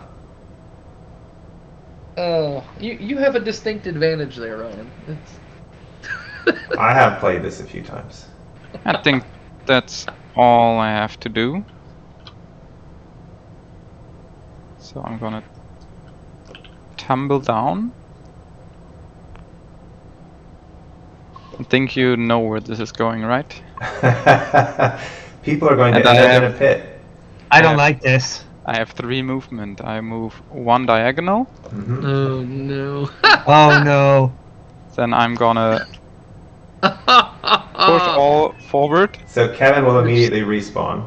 Oh, you have a distinct advantage there, Ryan. I have played this a few times. I think that's all I have to do. So I'm gonna tumble down. I think you know where this is going, right? People are going to And end I up in have- a pit. I don't like this. I have 3 movement. I move 1 diagonal, Mhm. Oh no. Oh no. then I'm gonna push all forward. So Kevin will immediately respawn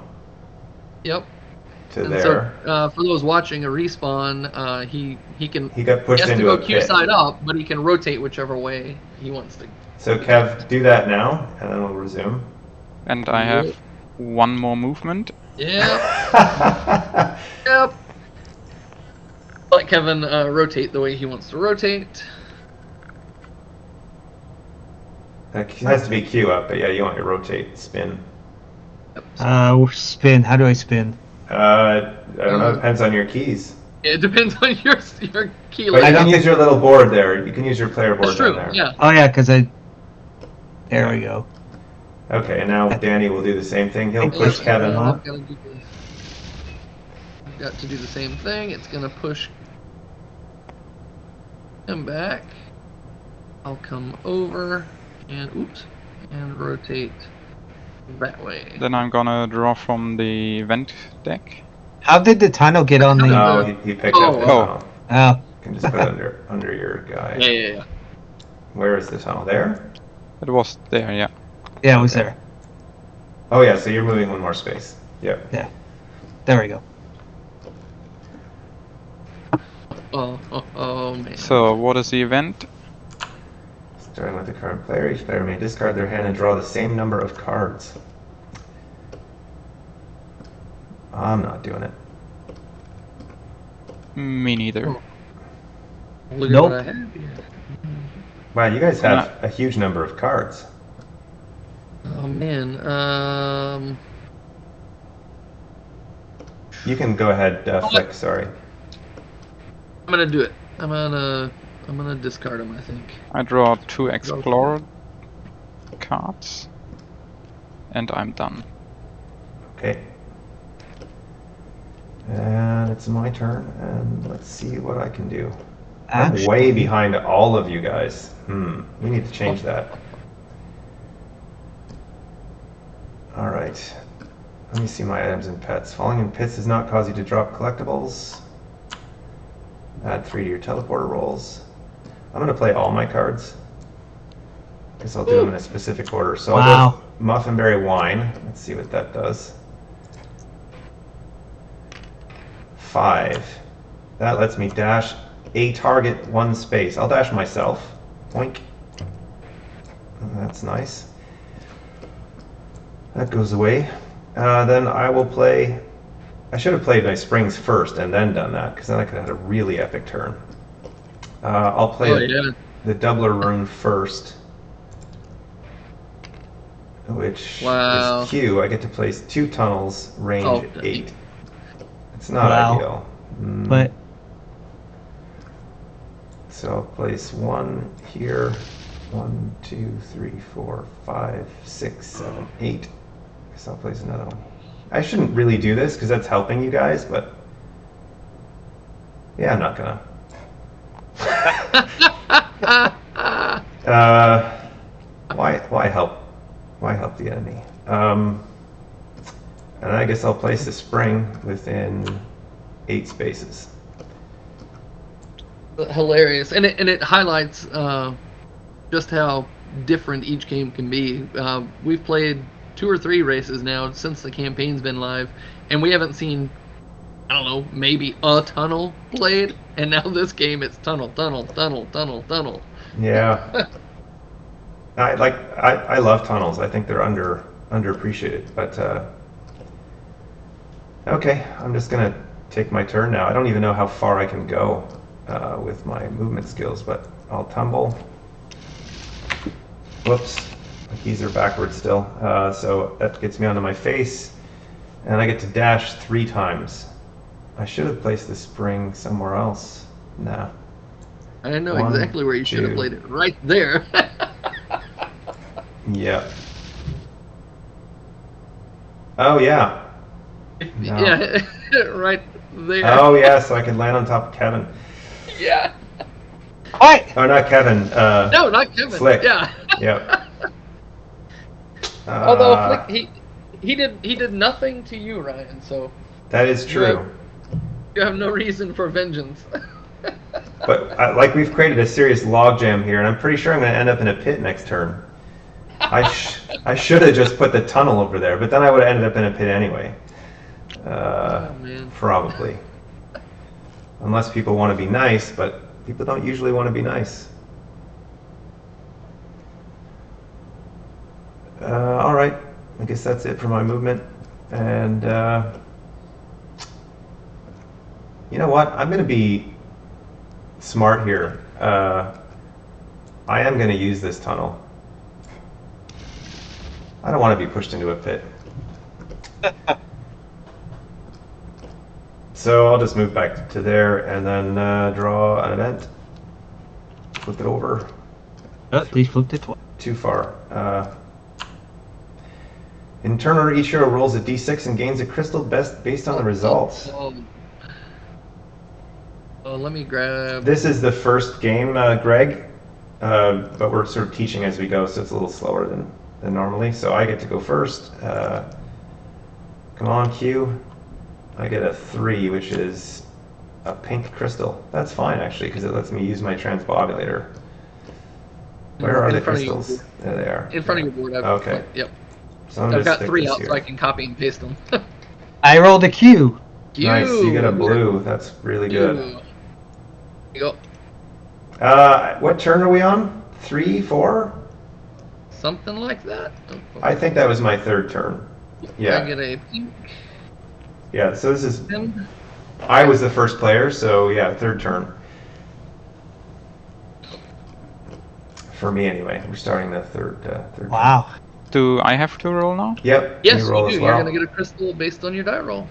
Yep. to And there. so, for those watching a respawn, he can He got he pushed has to into go a Q pit. side up, but he can rotate whichever way he wants to. So Kev, do that now, and then we'll resume. And I have 1 more movement. Yep. Yep. Let Kevin rotate the way he wants to rotate. It has to be Q up, but yeah, you want your rotate spin. Spin. How do I spin? I don't know. It depends on your keys. It depends on your key. But you layout. can use your little board there. You can use your player board That's true. down there. Yeah. Oh yeah, because I. There we go. Okay, and now Danny will do the same thing. He'll push Yeah, Kevin. I've got to do the same thing. It's gonna push him back. I'll come over and rotate that way. Then I'm gonna draw from the vent deck. How did the tunnel get on the? No, he picked up the Oh. tunnel. Oh, You can just put it under your guy. Yeah. Where is the tunnel? There? It was there, yeah. yeah, it was there. Oh yeah, so you're moving one more space. Yep. Yeah, there we go. Oh man. So what is the event? Starting with the current player, each player may discard their hand and draw the same number of cards. I'm not doing it. Me neither. Look Nope. at what I have here. Wow, you guys have a huge number of cards. Oh man. You can go ahead, Flick, sorry. I'm gonna do it. I'm gonna discard him, I think. I draw 2 Explorer cards. And I'm done. Okay. And it's my turn, and let's see what I can do. I'm Actually, way behind all of you guys. We need to change that. All right. Let me see my items and pets. Falling in pits does not cause you to drop collectibles. Add 3 to your teleporter rolls. I'm going to play all my cards. Guess I'll do them in a specific order. So I'll go Muffinberry Wine. Let's see what that does. 5. That lets me dash a target 1 space. I'll dash myself. Boink. That's nice. That goes away. Then I will play... I should have played my springs first and then done that, because then I could have had a really epic turn. I'll play the doubler rune first, which is Q. I get to place 2 tunnels, range 8. It's not ideal. But so I'll place 1 here. 1, 2, 3, 4, 5, 6, 7, 8. Guess I'll place another one. I shouldn't really do this because that's helping you guys, but yeah, I'm not gonna. Why help? Why help the enemy? And I guess I'll place the spring within 8 spaces. Hilarious, and it highlights just how different each game can be. We've played 2 or 3 races now since the campaign's been live, and we haven't seen, I don't know, maybe a tunnel played, and now this game it's tunnel. Yeah. I love tunnels. I think they're underappreciated, but okay, I'm just gonna take my turn now. I don't even know how far I can go with my movement skills, but I'll tumble. Whoops. My keys are backwards still, so that gets me onto my face, and I get to dash 3 times. I should have placed the spring somewhere else. Nah. I know exactly where you should have played it. Right there. Yep. Oh yeah. No. Yeah, right there. Oh yeah, so I can land on top of Kevin. Yeah. What? Oh, not Kevin. No, not Kevin. Flick. Yeah. Yep. Although Flick, he did nothing to you, Ryan. So that is true. You have no reason for vengeance. But like we've created a serious logjam here, and I'm pretty sure I'm going to end up in a pit next turn. I should have just put the tunnel over there, but then I would have ended up in a pit anyway. Probably. Unless people want to be nice, but people don't usually want to be nice. All right, I guess that's it for my movement. And you know what? I'm going to be smart here. I am going to use this tunnel. I don't want to be pushed into a pit. So I'll just move back to there and then draw an event. Flip it over. Oh, they flipped it twice. Too far. In turn order, each hero rolls a d6 and gains a crystal based on the results. Let me grab... This is the first game, Greg, but we're sort of teaching as we go, so it's a little slower than normally. So I get to go first. Come on, Q. I get a 3, which is a pink crystal. That's fine, actually, because it lets me use my transbobulator. Where are the crystals? There they are. In front of your board. Okay. Yep. So I've got 3 out, so I can copy and paste them. I rolled a Q. Nice, you get a blue. That's really good. There you go. What turn are we on? 3, 4? Something like that. I think that was my 3rd turn. Yeah. I get a pink. Yeah, so this is... I was the first player, so yeah, 3rd turn. For me, anyway. We're starting the third. Wow. Do I have to roll now? Yep. Yes, you roll do. as well. You're going to get a crystal based on your die roll.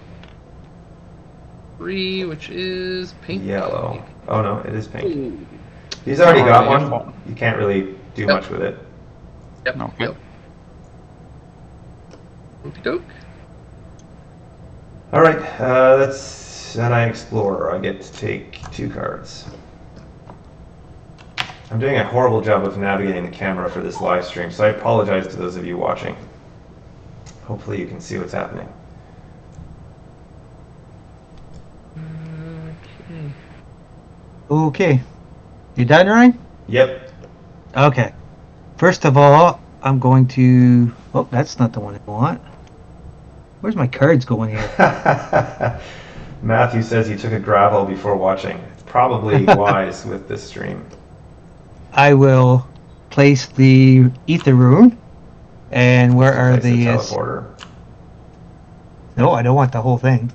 3, which is pink. Yellow. Oh no, it is pink. Ooh. He's already got yeah. one. You can't really do much with it. Yep. Okay. Yep. Okie doke. Alright, then I explore. I get to take 2 cards. I'm doing a horrible job of navigating the camera for this live stream, so I apologize to those of you watching. Hopefully you can see what's happening. Okay. You done, Ryan? Yep. Okay. First of all, I'm going to... Oh, that's not the one I want. Where's my cards going here? Matthew says he took a gravel before watching. It's probably wise with this stream. I will place the ether rune. And where are Place the the... teleporter. No, I don't want the whole thing.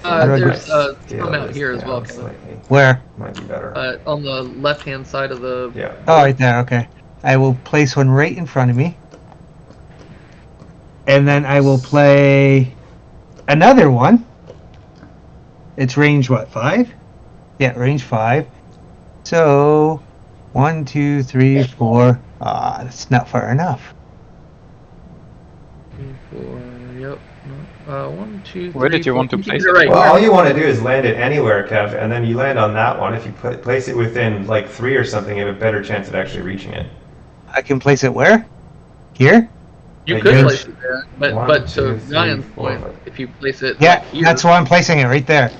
There's Scale some out this here as well, down Kevin. slightly. Where? Might be better. On the left-hand side of the... Yeah. Oh, right there, okay. I will place one right in front of me. And then I will play another one. It's range, what, 5? Yeah, range 5. So, 1, 2, 3, 4. Ah, that's not far enough. 4, yep. 1, 2, 3, Where did you 4. want to place You're it? right. Well, all you want to do is land it anywhere, Kev, and then you land on that one. If you place it within like 3 or something, you have a better chance of actually reaching it. I can place it where? Here? You Like could range place it there, but 1, to 2, 3, Ryan's 4, point, 5. if you place it Yeah, like here, that's why I'm placing it right there.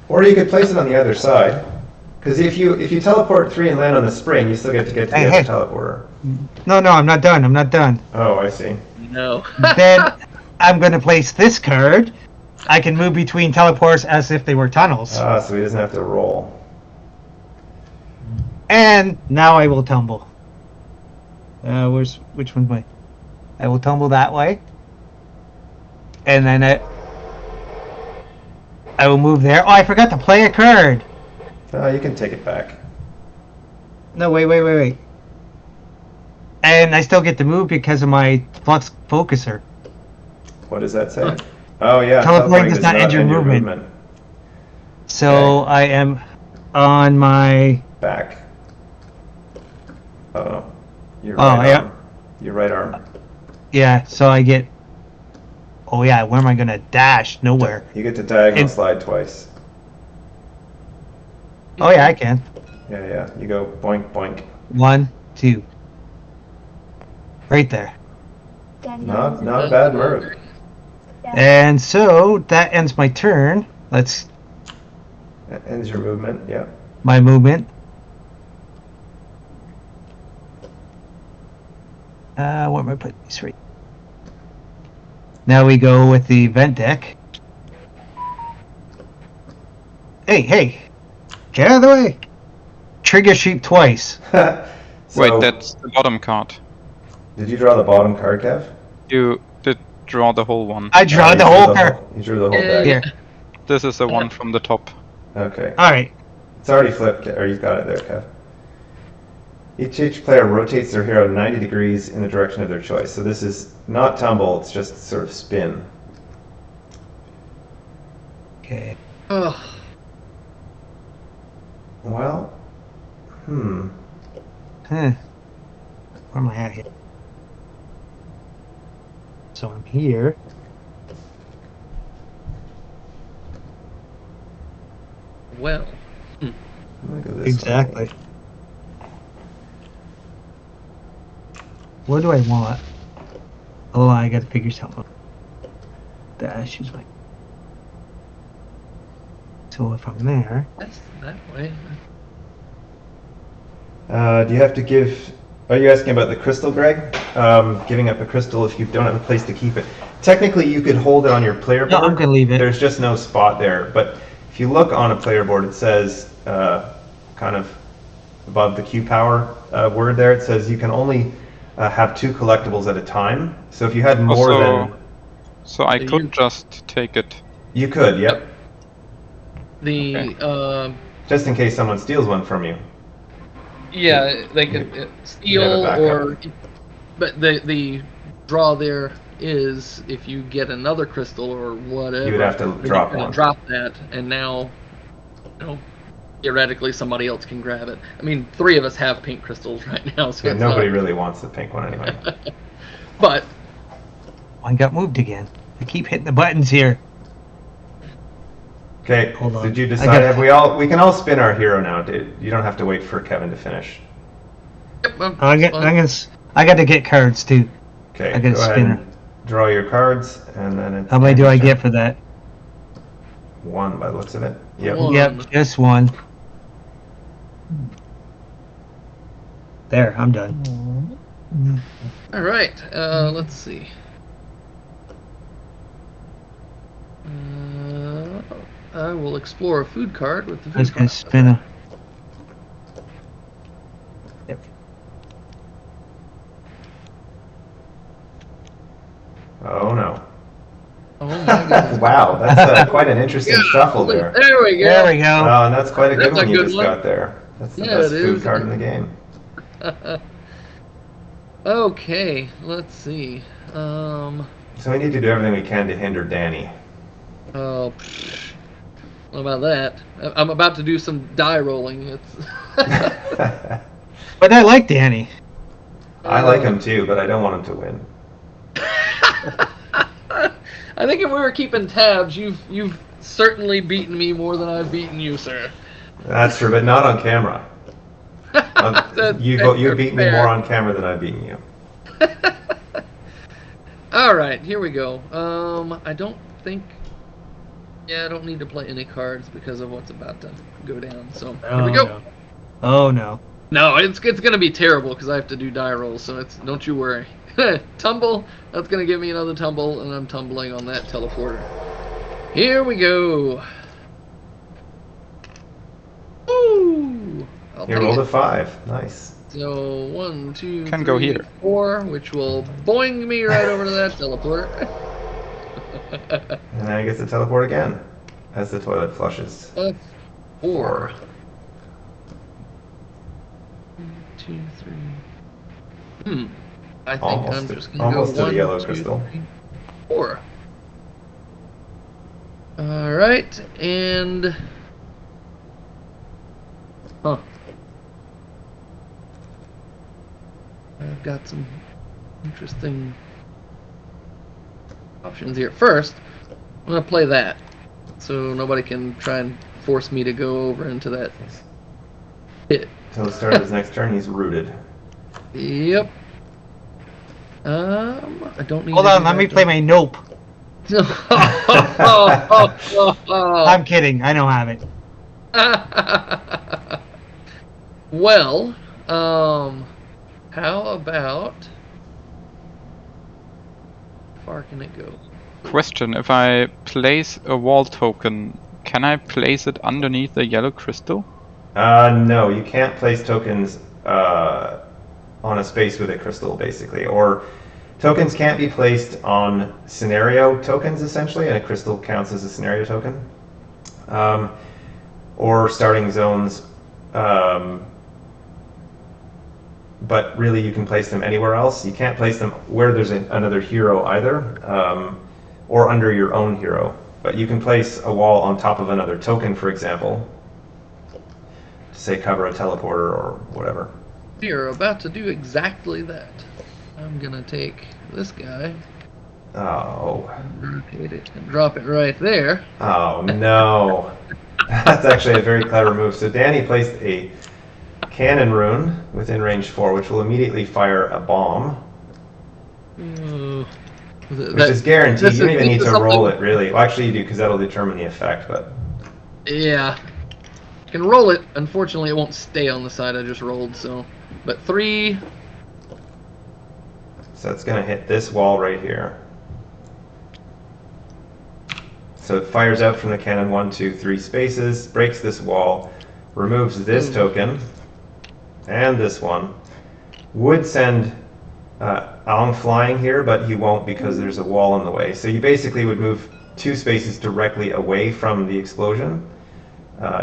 Or you could place it on the other side. Because if you teleport 3 and land on the spring, you still get to the Hey, other hey. teleporter. No, I'm not done. I'm not done. Oh, I see. no. Then I'm going to place this card. I can move between teleports as if they were tunnels. Ah, so he doesn't have to roll. And now I will tumble. Which one's my? I will tumble that way. And then I will move there. Oh, I forgot to play a card. You can take it back. No, wait. And I still get to move because of my flux focuser. What does that say? Oh, yeah. Teleporting does not end your movement. So Okay. I am on my... Back. Uh-oh. Your Oh, right yeah. arm. Your right arm. Yeah, so I get... Oh yeah, where am I going to dash? Nowhere. You get to diagonal And- slide twice. Oh yeah, I can. Yeah. You go boink, boink. 1, 2. Right there. Not a bad move. And so that ends my turn. That Ends your movement, yeah. my movement. Where am I putting these right? Now we go with the vent deck. Hey! Get out of the way! Trigger sheep twice. So, Wait, that's the bottom card. Did you draw the bottom card, Kev? You did draw the whole one. I draw You the drew whole card. You drew the whole Yeah. deck. Here. This is the one from the top. Okay. Alright. It's already flipped, or you've got it there, Kev. Each player rotates their hero 90 degrees in the direction of their choice. So this is not tumble, it's just sort of spin. Okay. Ugh. Well, Where am I at here? So I'm here. Well. I'm gonna go this Exactly. way. What do I want? Oh, I gotta figure something out. Dash is like. So if I'm there. That's that way. Do you have to give... Are you asking about the crystal, Greg? Giving up a crystal if you don't have a place to keep it. Technically, you could hold it on your player No, board. I'm gonna leave it. There's just no spot there. But if you look on a player board, it says, kind of above the Q power word there, it says you can only have 2 collectibles at a time. So if you had more than... So I So could you- just take it. You could, yep. The Just in case someone steals one from you. yeah, they could You have steal a backup. or, but the draw there is if you get another crystal or whatever, You would have to then drop you're gonna one. drop that, and now, theoretically somebody else can grab it. I mean, 3 of us have pink crystals right now, so Yeah, it's nobody not, really wants the pink one anyway. But Mine got moved again. I keep hitting the buttons here. Okay, Hold on. did you I decide? got- We can all spin our hero now, dude. You don't have to wait for Kevin to finish. Yep. I got to get cards too. Okay, I got a go ahead spinner. and draw your cards, and then it's How many do I Danny's get turn. for that? 1 by the looks of it. Yep. One. Yep, just one. There, I'm done. All right. Let's see. I will explore a food card with the I was food gonna card. spin a. Yep. Oh no. Oh my goodness. Wow, that's quite an interesting shuffle there. There we go. There we go. Oh, and that's quite a good That's a one you good just one. got there. That's the Yeah, best it food is. card in the game. Okay, let's see. So we need to do everything we can to hinder Danny. Oh, what about that? I'm about to do some die rolling. It's But I like Danny. I like him too, but I don't want him to win. I think if we were keeping tabs, you've certainly beaten me more than I've beaten you, sir. That's true, but not on camera. You beat me fair. more on camera than I've beaten you. All right, here we go. I don't think. Yeah, I don't need to play any cards because of what's about to go down. So here we go. No. Oh no. No, it's gonna be terrible because I have to do die rolls. So don't you worry. Tumble. That's gonna give me another tumble, and I'm tumbling on that teleporter. Here we go. Woo! I'll You take rolled it. a 5. Nice. So 1, 2, Can 3, go here. 4, which will boing me right over to that teleporter. And then I get to teleport again as the toilet flushes. 4. 2, 3. I think I'm just gonna Almost go to 1, the yellow 2, crystal. 3, 4. All right, and I've got some interesting options here. First, I'm gonna play that, so nobody can try and force me to go over into that pit. Until the start of his next turn, he's rooted. Yep. I don't need. Hold on, let me play my nope. I'm kidding. I don't have it. Well, how about? How far can it go? Question: if I place a wall token, can I place it underneath the yellow crystal? No, you can't place tokens on a space with a crystal, basically. Or tokens can't be placed on scenario tokens, essentially, and a crystal counts as a scenario token. Or starting zones. But really, you can place them anywhere else. You can't place them where there's another hero either, or under your own hero. But you can place a wall on top of another token, for example, to say cover a teleporter or whatever. We are about to do exactly that. I'm gonna take this guy, Oh. rotate it, and drop it right there. Oh no. That's actually a very clever move. So Danny placed a cannon rune within range 4, which will immediately fire a bomb. Which is guaranteed. You don't even need to roll it, really. Well, actually, you do, because that'll determine the effect. But Yeah. You can roll it. Unfortunately, it won't stay on the side I just rolled, so. But 3. so it's going to hit this wall right here. So it fires out from the cannon 1, 2, 3 spaces, breaks this wall, removes this token, and this one. Would send Aang flying here, but he won't because there's a wall in the way. So you basically would move 2 spaces directly away from the explosion.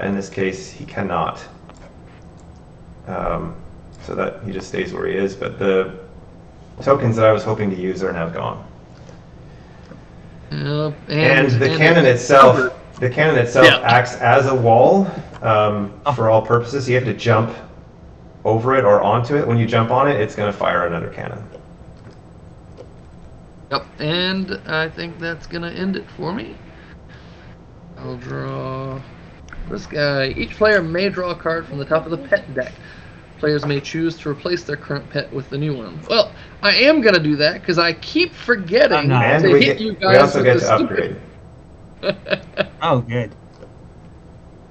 In this case, he cannot. So that he just stays where he is. But the tokens that I was hoping to use are now gone. And the cannon itself, acts as a wall for all purposes. You have to jump over it or onto it. When you jump on it, it's going to fire another cannon. Yep, and I think that's gonna end it for me. I'll draw this guy. Each player may draw a card from the top of the pet deck. Players may choose to replace their current pet with the new one. Well, I am going to do that because I keep forgetting And to we hit you we guys also with get the to upgrade. Oh, good.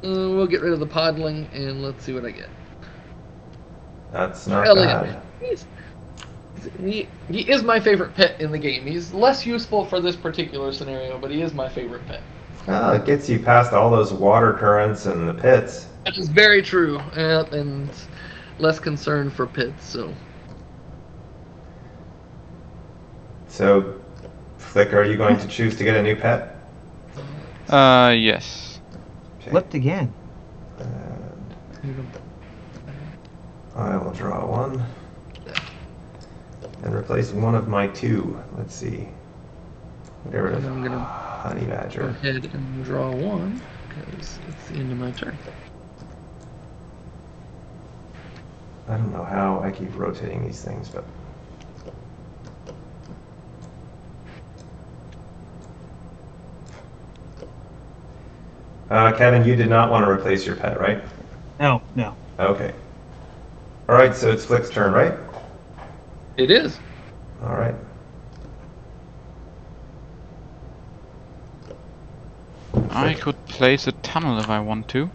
We'll get rid of the podling and let's see what I get. That's not Elliot. bad. He is my favorite pet in the game. He's less useful for this particular scenario, but he is my favorite pet. Oh, it gets you past all those water currents and the pits. That is very true, and less concern for pits. So, Flick, are you going to choose to get a new pet? Yes. Okay. Flipped again. And I will draw one. And replace one of my 2. Let's see. Get rid of I'm gonna Honey go Badger. ahead and draw one because it's the end of my turn. I don't know how I keep rotating these things, but... Kevin, you did not want to replace your pet, right? No, no. Okay. Alright, so it's Flick's turn, right? It is. Alright. I could place a tunnel if I want to.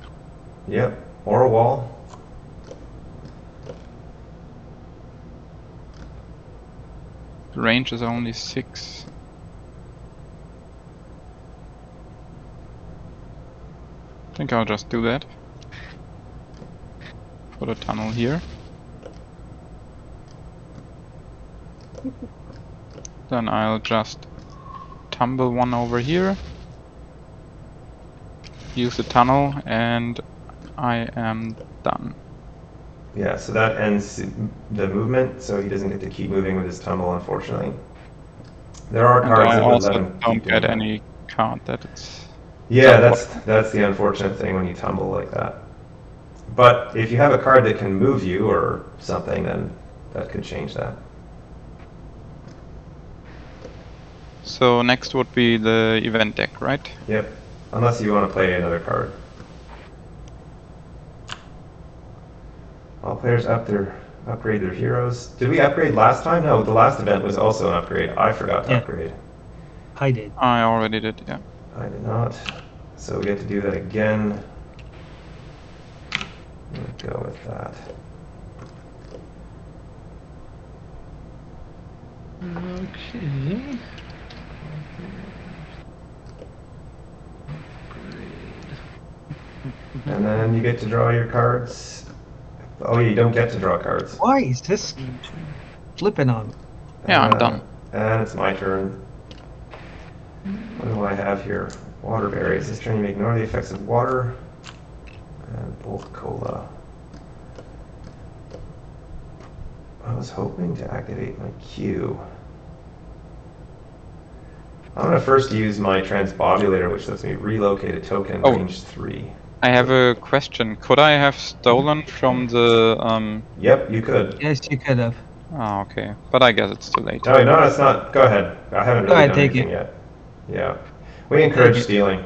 Yep, or a wall. The range is only 6. I think I'll just do that. Put a tunnel here. Then I'll just tumble one over here. Use the tunnel and I am done. Yeah, so that ends the movement, so he doesn't get to keep moving with his tumble, unfortunately. There are And cards I that would also let him don't keep get doing any card that it's... Yeah, that's the unfortunate thing when you tumble like that. But if you have a card that can move you or something, then that could change that. So next would be the event deck, right? Yep, unless you want to play another card. All players upgrade their heroes. Did we upgrade last time? No, the last event was also an upgrade. I forgot to Yeah. upgrade. I did. I already did, yeah. I did not. So we get to do that again. Let's go with that. Okay. And then you get to draw your cards. Oh, you don't get to draw cards. Why is this flipping on me? Yeah, I'm done. And it's my turn. What do I have here? Water berries. This turn you ignore the effects of water. And Bolt Cola. I was hoping to activate my Q. I'm going to first use my Transbobulator, which lets me relocate a token range 3. I have a question. Could I have stolen from the... Yep, you could. Yes, you could have. Oh, okay. But I guess it's too late. No, it's not. Go ahead. I haven't really done anything yet. Yeah. We encourage stealing.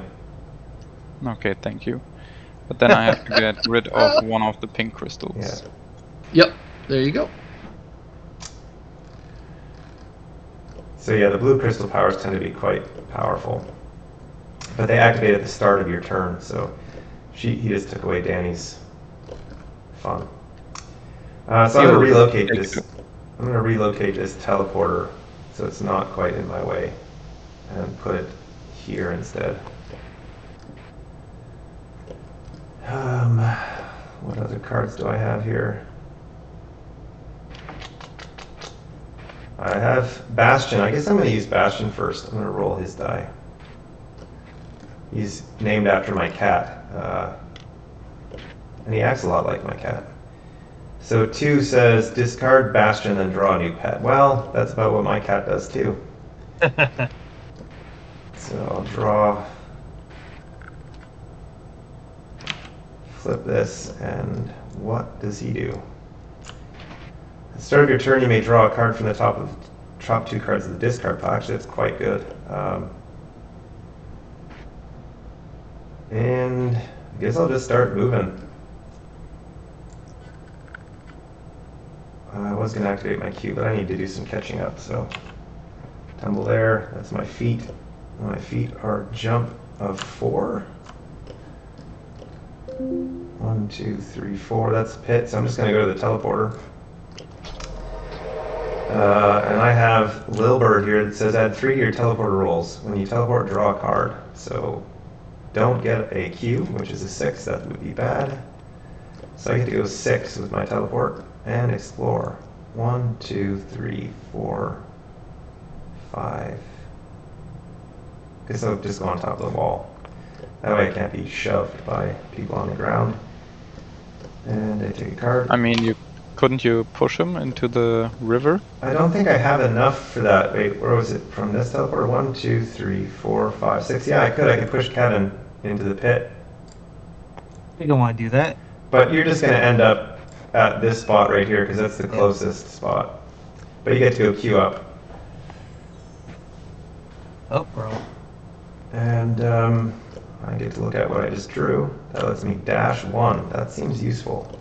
Okay, thank you. But then I have to get rid of one of the pink crystals. Yeah. Yep, there you go. So yeah, the blue crystal powers tend to be quite powerful. But they activate at the start of your turn, so he just took away Danny's fun. So I'm going to relocate this. I'm going to relocate this teleporter so it's not quite in my way, and put it here instead. What other cards do I have here? I have Bastion. I guess I'm going to use Bastion first. I'm going to roll his die. He's named after my cat, and he acts a lot like my cat. So 2 says discard Bastion and draw a new pet. Well, that's about what my cat does too. So I'll draw, flip this, and what does he do? At the start of your turn, you may draw a card from the top 2 cards of the discard pile. Actually, that's quite good. And I guess I'll just start moving. was going to activate my Q, but I need to do some catching up. So tumble there. That's my feet. My feet are jump of 4. 1, 2, 3, 4. That's pit. So I'm just going to go to the teleporter. And I have Lil Bird here that says add 3 to your teleporter rolls. When you teleport, draw a card. So don't get a Q, which is a 6. That would be bad. So I get to go 6 with my teleport and explore. 1, 2, 3, 4, 5. Guess I'll just go on top of the wall. That way I can't be shoved by people on the ground. And I take a card. I mean, couldn't you push him into the river? I don't think I have enough for that. Wait, where was it from this teleporter? 1, 2, 3, 4, 5, 6. Yeah, I could push Kevin into the pit. You don't want to do that. But you're just going to end up at this spot right here because that's the closest spot. But you get to go queue up. Oh, bro. And I get to look at what I just drew. That lets me dash 1. That seems useful.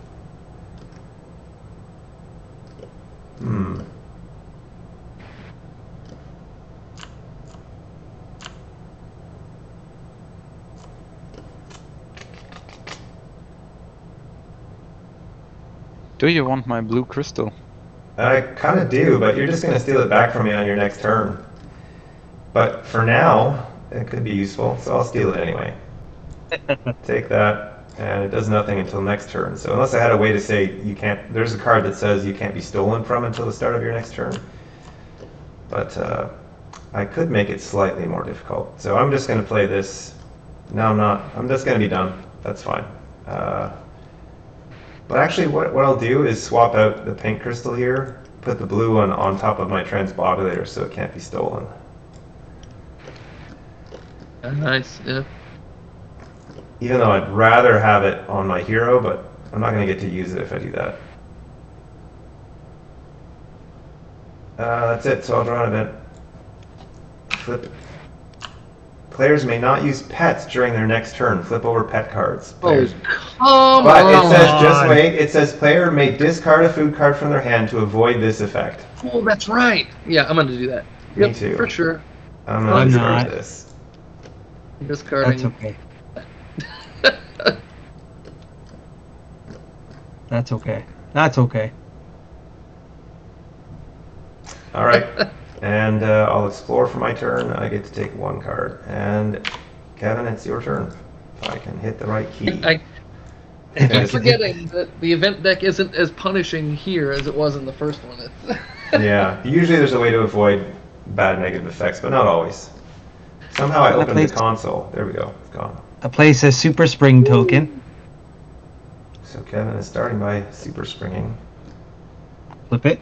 Do you want my blue crystal? I kind of do, but you're just going to steal it back from me on your next turn. But for now, it could be useful, so I'll steal it anyway. Take that, and it does nothing until next turn. So unless I had a way to say you can't, there's a card that says you can't be stolen from until the start of your next turn. But I could make it slightly more difficult. So I'm just going to play this. No, I'm not. I'm just going to be done. That's fine. But actually, what I'll do is swap out the pink crystal here, put the blue one on top of my transbobulator so it can't be stolen. Nice, yeah. Even though I'd rather have it on my hero, but I'm not going to get to use it if I do that. That's it, so I'll draw an event. Flip. Players may not use pets during their next turn. Flip over pet cards. Players. Oh, come but on. It says, just wait, it says player may discard a food card from their hand to avoid this effect. Oh, that's right. Yeah, I'm going to do that. Me too. For sure. I'm going to discard this. Discarding. That's okay. That's okay. That's okay. All right. And I'll explore for my turn. I get to take 1 card. And Kevin, it's your turn. If I can hit the right key. I keep forgetting that the event deck isn't as punishing here as it was in the first one. Yeah. Usually there's a way to avoid bad negative effects, but not always. Somehow I opened the console. There we go. It's gone. I place a super spring token. So Kevin is starting by super springing. Flip it.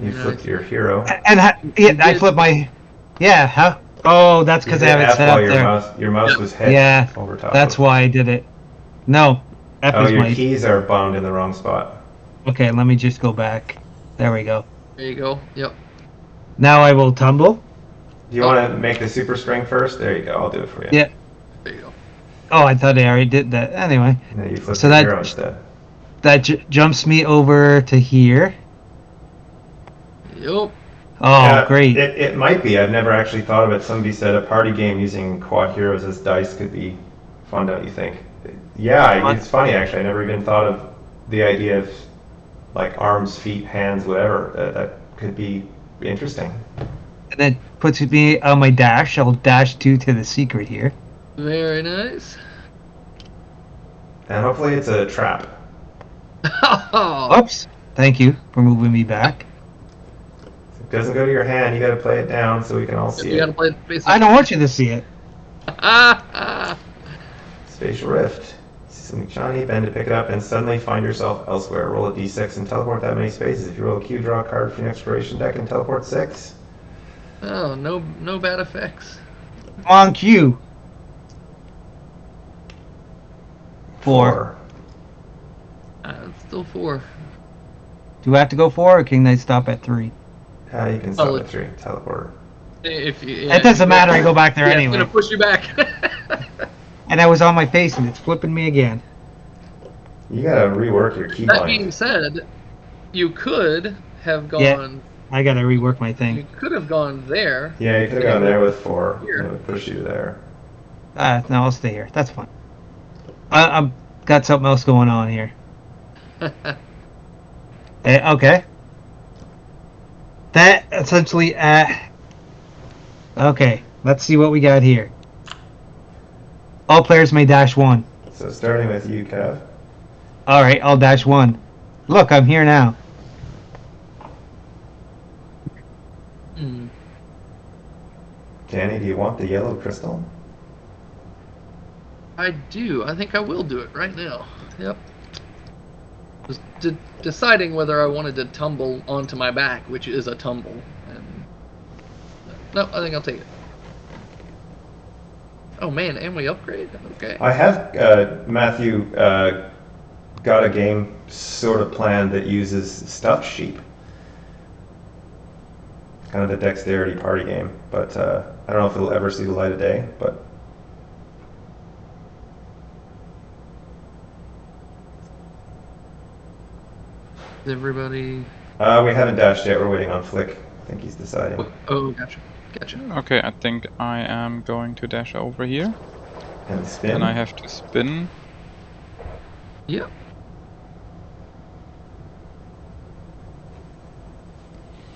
You flipped your hero. And I flip my. Yeah. How? Oh, that's because I have it set up there. Your mouse was hit over top. That's why I did it. No. F is your keys are bound in the wrong spot. Okay, let me just go back. There we go. There you go. Yep. Now I will tumble. Do you want to make the super spring first? There you go. I'll do it for you. Yeah. There you go. Oh, I thought I already did that. Anyway. No, you flipped the hero instead. That jumps me over to here. Yep. Oh, yeah, great. It might be. I've never actually thought of it. Somebody said a party game using Quodd Heroes as dice could be fun, don't you think? Yeah, it's funny actually. I never even thought of the idea of like arms, feet, hands, whatever. That could be interesting. And then puts me on my dash. I'll dash 2 to the secret here. Very nice. And hopefully it's a trap. Oops. Thank you for moving me back. If it doesn't go to your hand, you got to play it down so we can all see You it. gotta play basically. I don't want you to see it. Spatial Rift. Something shiny, bend to pick it up, and suddenly find yourself elsewhere. Roll a d6 and teleport that many spaces. If you roll a Q, draw a card from your exploration deck and teleport 6. Oh, no bad effects. Come on, Q. 4. It's still 4. Do I have to go 4 or can I stop at 3? You can stop at 3. Teleporter. It doesn't matter. I go back there anyway. It's gonna push you back. And I was on my face and it's flipping me again. You gotta rework your keybind. That being said, you could have Yeah. gone. I gotta rework my You thing. could have gone there. Yeah, you could have gone there with 4. Here. It would push you there. No, I'll stay here. That's fine. I've got something else going on here. Okay. That essentially. Okay. Let's see what we got here. All players may dash 1. So starting with you, Kev. All right, I'll dash 1. Look, I'm here now. Danny, do you want the yellow crystal? I do. I think I will do it right now. Yep. Just deciding whether I wanted to tumble onto my back, which is a tumble. And no, I think I'll take it. Oh man, and we upgrade? Okay. I have, Matthew, got a game sort of planned that uses stuffed sheep. Kind of the dexterity party game, but I don't know if it'll ever see the light of day, but... Is everybody... we haven't dashed yet, we're waiting on Flick. I think he's deciding. Oh, gotcha. Gotcha. Okay, I think I am going to dash over here. And spin. And I have to spin. Yep.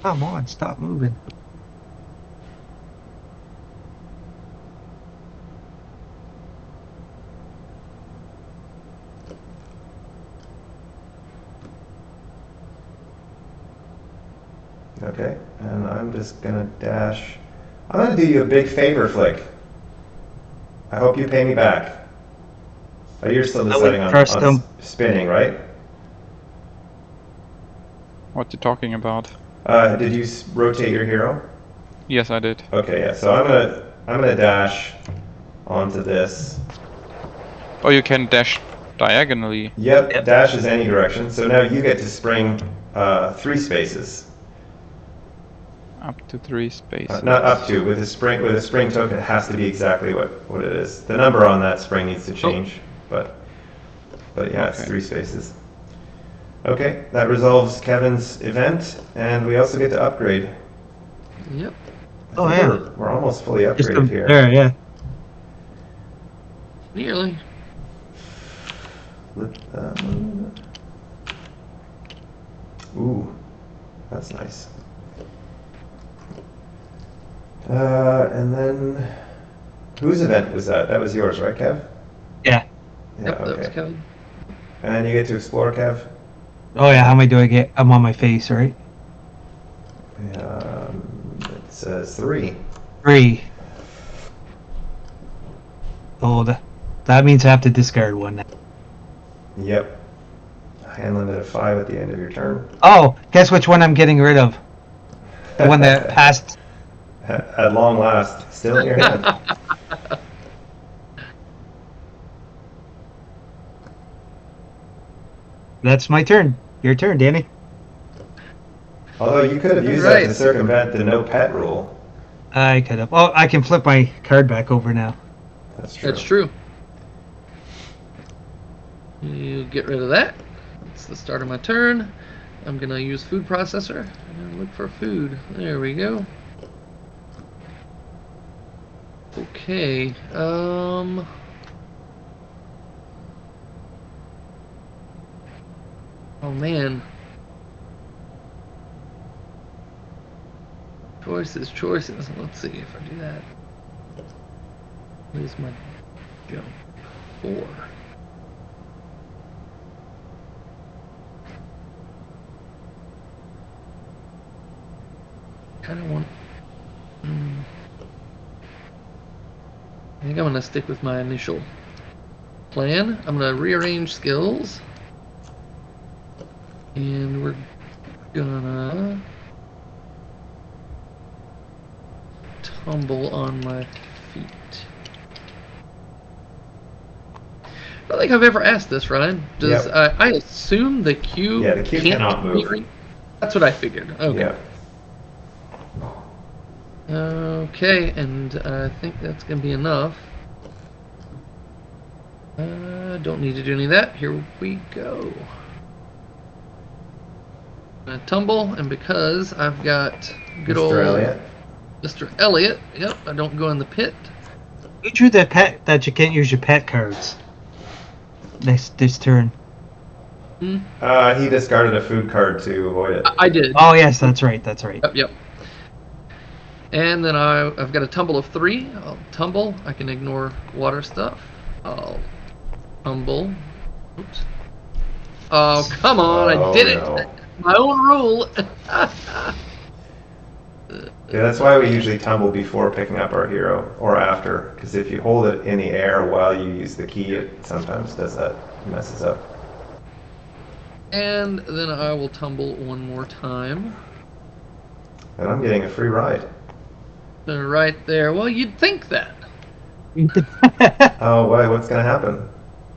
Come on, stop moving. Okay, and I'm just gonna dash. I'm gonna do you a big favor, Flick. I hope you pay me back. Oh, you're still deciding on spinning, right? What you talking about? Did you rotate your hero? Yes, I did. Okay, yeah. So I'm gonna dash onto this. Oh, you can dash diagonally. Yep, dash is any direction. So now you get to spring 3 spaces. Up to 3 spaces. Not up to. With a spring token, it has to be exactly what it is. The number on that spring needs to change, but yeah, it's 3 spaces. Okay, that resolves Kevin's event, and we also get to upgrade. Yep. Oh yeah. We're almost fully upgraded here. There, yeah. Nearly. Ooh, that's nice. And then, whose event was that? That was yours, right, Kev? Yeah. Yep, that was Kevin. And you get to explore, Kev? Oh yeah, how many do I get? I'm on my face, right? It says 3. 3. Oh, that means I have to discard 1 now. Yep. Hand limit of 5 at the end of your turn. Oh, guess which one I'm getting rid of? The one that passed. At long last, still in your hand. That's my turn. Your turn, Danny. Although you could have used that to circumvent the no pet rule. I could have. Oh, I can flip my card back over now. That's true. That's true. You get rid of that. It's the start of my turn. I'm gonna use food processor and look for food. There we go. Okay. Oh man. Choices. Let's see if I do that. Where's my jump? 4. Kind of want. I think I'm gonna stick with my initial plan. I'm gonna rearrange skills, and we're gonna tumble on my feet. I don't think I've ever asked this, Ryan. Does I assume the cube? Yeah, the cube cannot move. That's what I figured. Okay. Yeah. Okay, and I think that's gonna be enough. Don't need to do any of that. Here we go. Tumble, and because I've got good old Mr. Elliott. Mr. Elliott, yep, I don't go in the pit. You drew that pet that you can't use your pet cards. This turn. Hmm? He discarded a food card to avoid it. I did. Oh yes, that's right. That's right. Yep. And then I've got a tumble of 3. I'll tumble. I can ignore water stuff. I'll tumble. Oops. Oh, come on. I did it. My own rule. Yeah, that's why we usually tumble before picking up our hero, or after, because if you hold it in the air while you use the key, it sometimes does that, messes up. And then I will tumble one more time. And I'm getting a free ride. Right there. Well, you'd think that. Oh, wait, what's going to happen?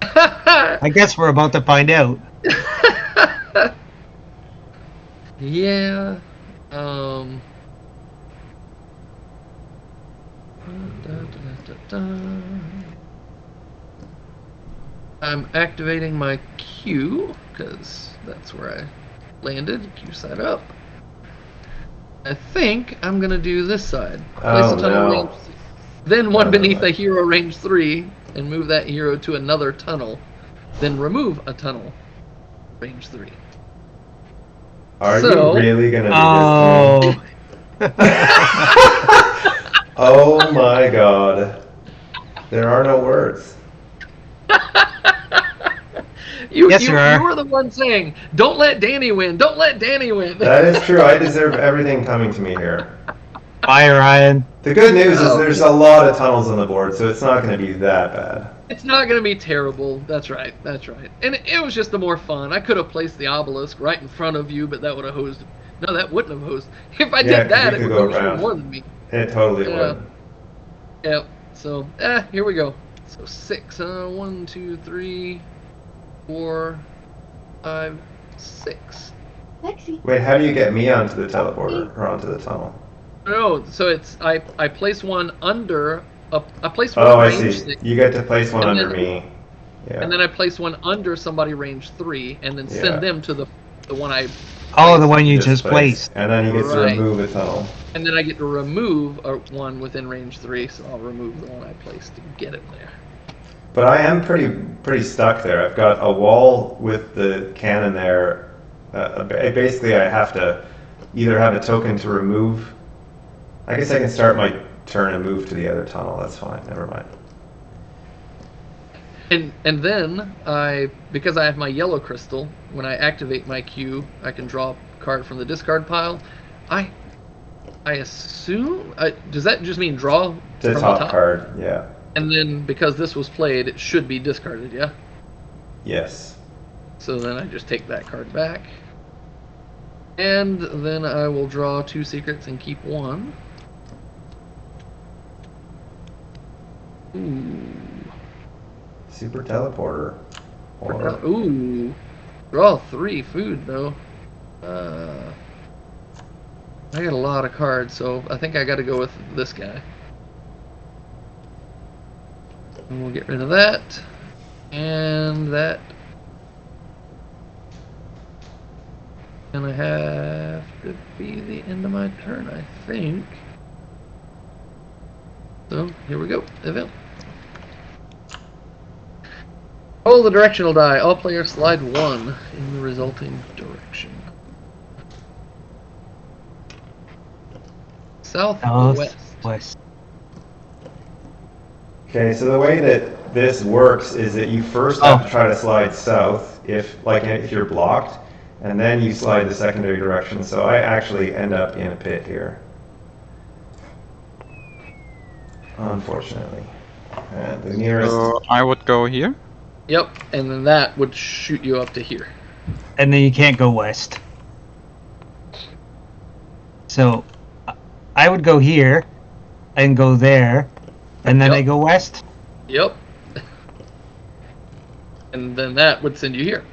I guess we're about to find out. Yeah. I'm activating my queue because that's where I landed. Queue side up. I think I'm gonna do this side. Place a tunnel range, then one beneath a hero range 3, and move that hero to another tunnel. Then remove a tunnel range 3. Are you really gonna do this? Oh my god. There are no words. You were the one saying, "Don't let Danny win. Don't let Danny win." That is true. I deserve everything coming to me here. Bye, Ryan. The good news is there's a lot of tunnels on the board, so it's not going to be that bad. It's not going to be terrible. That's right. That's right. And it was just the more fun. I could have placed the obelisk right in front of you, but that would have hosed. No, that wouldn't have hosed. If I did that, it would go around more than me. It totally would. Yeah. So, here we go. So 6. 1, 2, 3, 4, 5, 6. Lexi. Wait, how do you get me onto the teleporter or onto the tunnel? No, so it's I place one under. I place one. Oh, I range see. 6, you get to place one under me. Yeah. And then I place one under somebody range 3, and then send them to the one I. Oh, the one you just placed. And then you get to remove a tunnel. And then I get to remove one within range 3, so I'll remove the one I placed to get it there. But I am pretty stuck there. I've got a wall with the cannon there. Basically, I have to either have a token to remove. I guess I can start my turn and move to the other tunnel. That's fine. Never mind. And then because I have my yellow crystal, when I activate my queue, I can draw a card from the discard pile. I assume does that just mean draw the from top the top card? Yeah. And then because this was played, it should be discarded. Yeah. Yes. So then I just take that card back, and then I will draw 2 secrets and keep 1. Ooh. Super teleporter. Ooh. Draw 3 food though. I got a lot of cards, so I think I got to go with this guy. And we'll get rid of that. And that. Gonna have to be the end of my turn, I think. So, here we go. Event. Roll the directional die. All players slide 1 in the resulting direction. South or west? Okay, so the way that this works is that you first have to try to slide south if you're blocked, and then you slide the secondary direction. So I actually end up in a pit here, unfortunately. And the nearest. So I would go here. Yep, and then that would shoot you up to here. And then you can't go west. So I would go here and go there, and then I go west. Yep. And then that would send you here.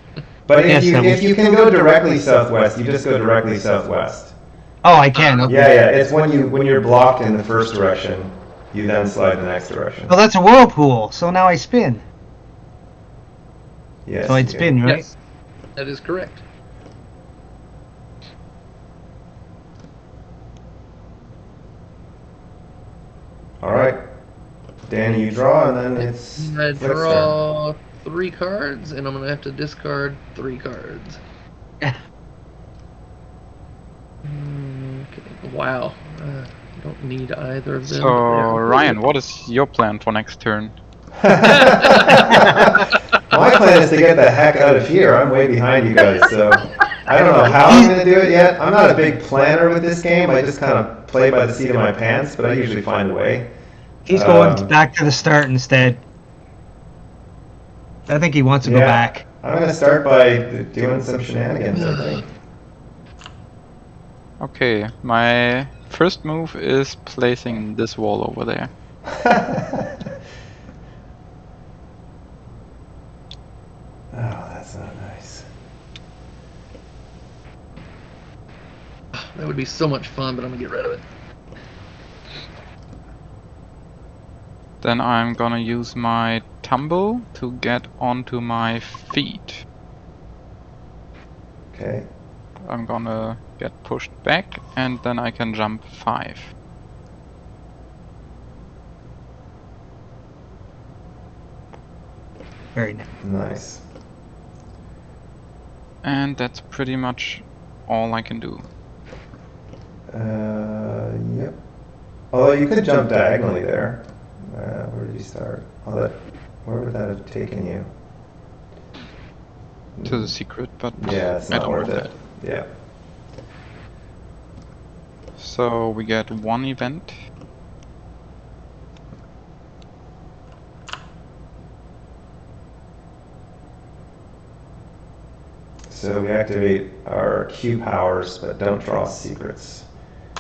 But if you can go directly southwest, you just go directly southwest. Oh, I can. Okay. Yeah. It's when you're blocked in the first direction, you then slide the next direction. Oh, that's a whirlpool. So now I spin. Yes. So I'd spin, right? Yes, that is correct. Danny, you draw, and then it's I Flick's draw 3 cards, and I'm gonna have to discard 3 cards. Okay. Wow. Don't need either of them. So, Ryan, what is your plan for next turn? My plan is to get the heck out of here. I'm way behind you guys, so I don't know how I'm going to do it yet. I'm not a big planner with this game. I just kind of play by the seat of my pants, but I usually find a way. He's going back to the start instead. I think he wants to go back. I'm going to start by doing some shenanigans, I think. Okay, my first move is placing this wall over there. Oh, that's not nice. That would be so much fun, but I'm gonna get rid of it. Then I'm gonna use my tumble to get onto my feet. Okay. I'm gonna get pushed back, and then I can jump 5. Very nice. Nice. And that's pretty much all I can do. Yep. Although you could jump diagonally there. Where did you start? Where would that have taken you? To the secret, but Yeah, it's I not don't worth want it. Yeah. So we get 1 event. So we activate our Q powers, but don't draw secrets.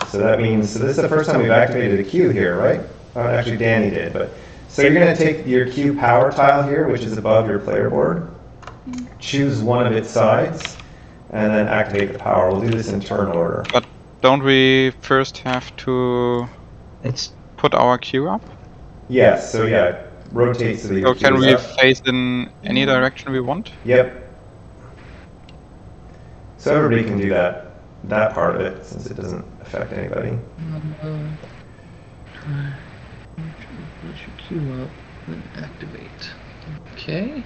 So that means, so this is the first time we've activated a Q here, right? Actually, Danny did, but. So you're going to take your Q power tile here, which is above your player board, choose one of its sides, and then activate the power. We'll do this in turn order. But don't we first have to put our Q up? Yes, so yeah, rotate so that your So can Q we is up. face in any direction we want? Yep. So everybody can do that part of it, since it doesn't affect anybody. Push your Q up, then activate. Okay.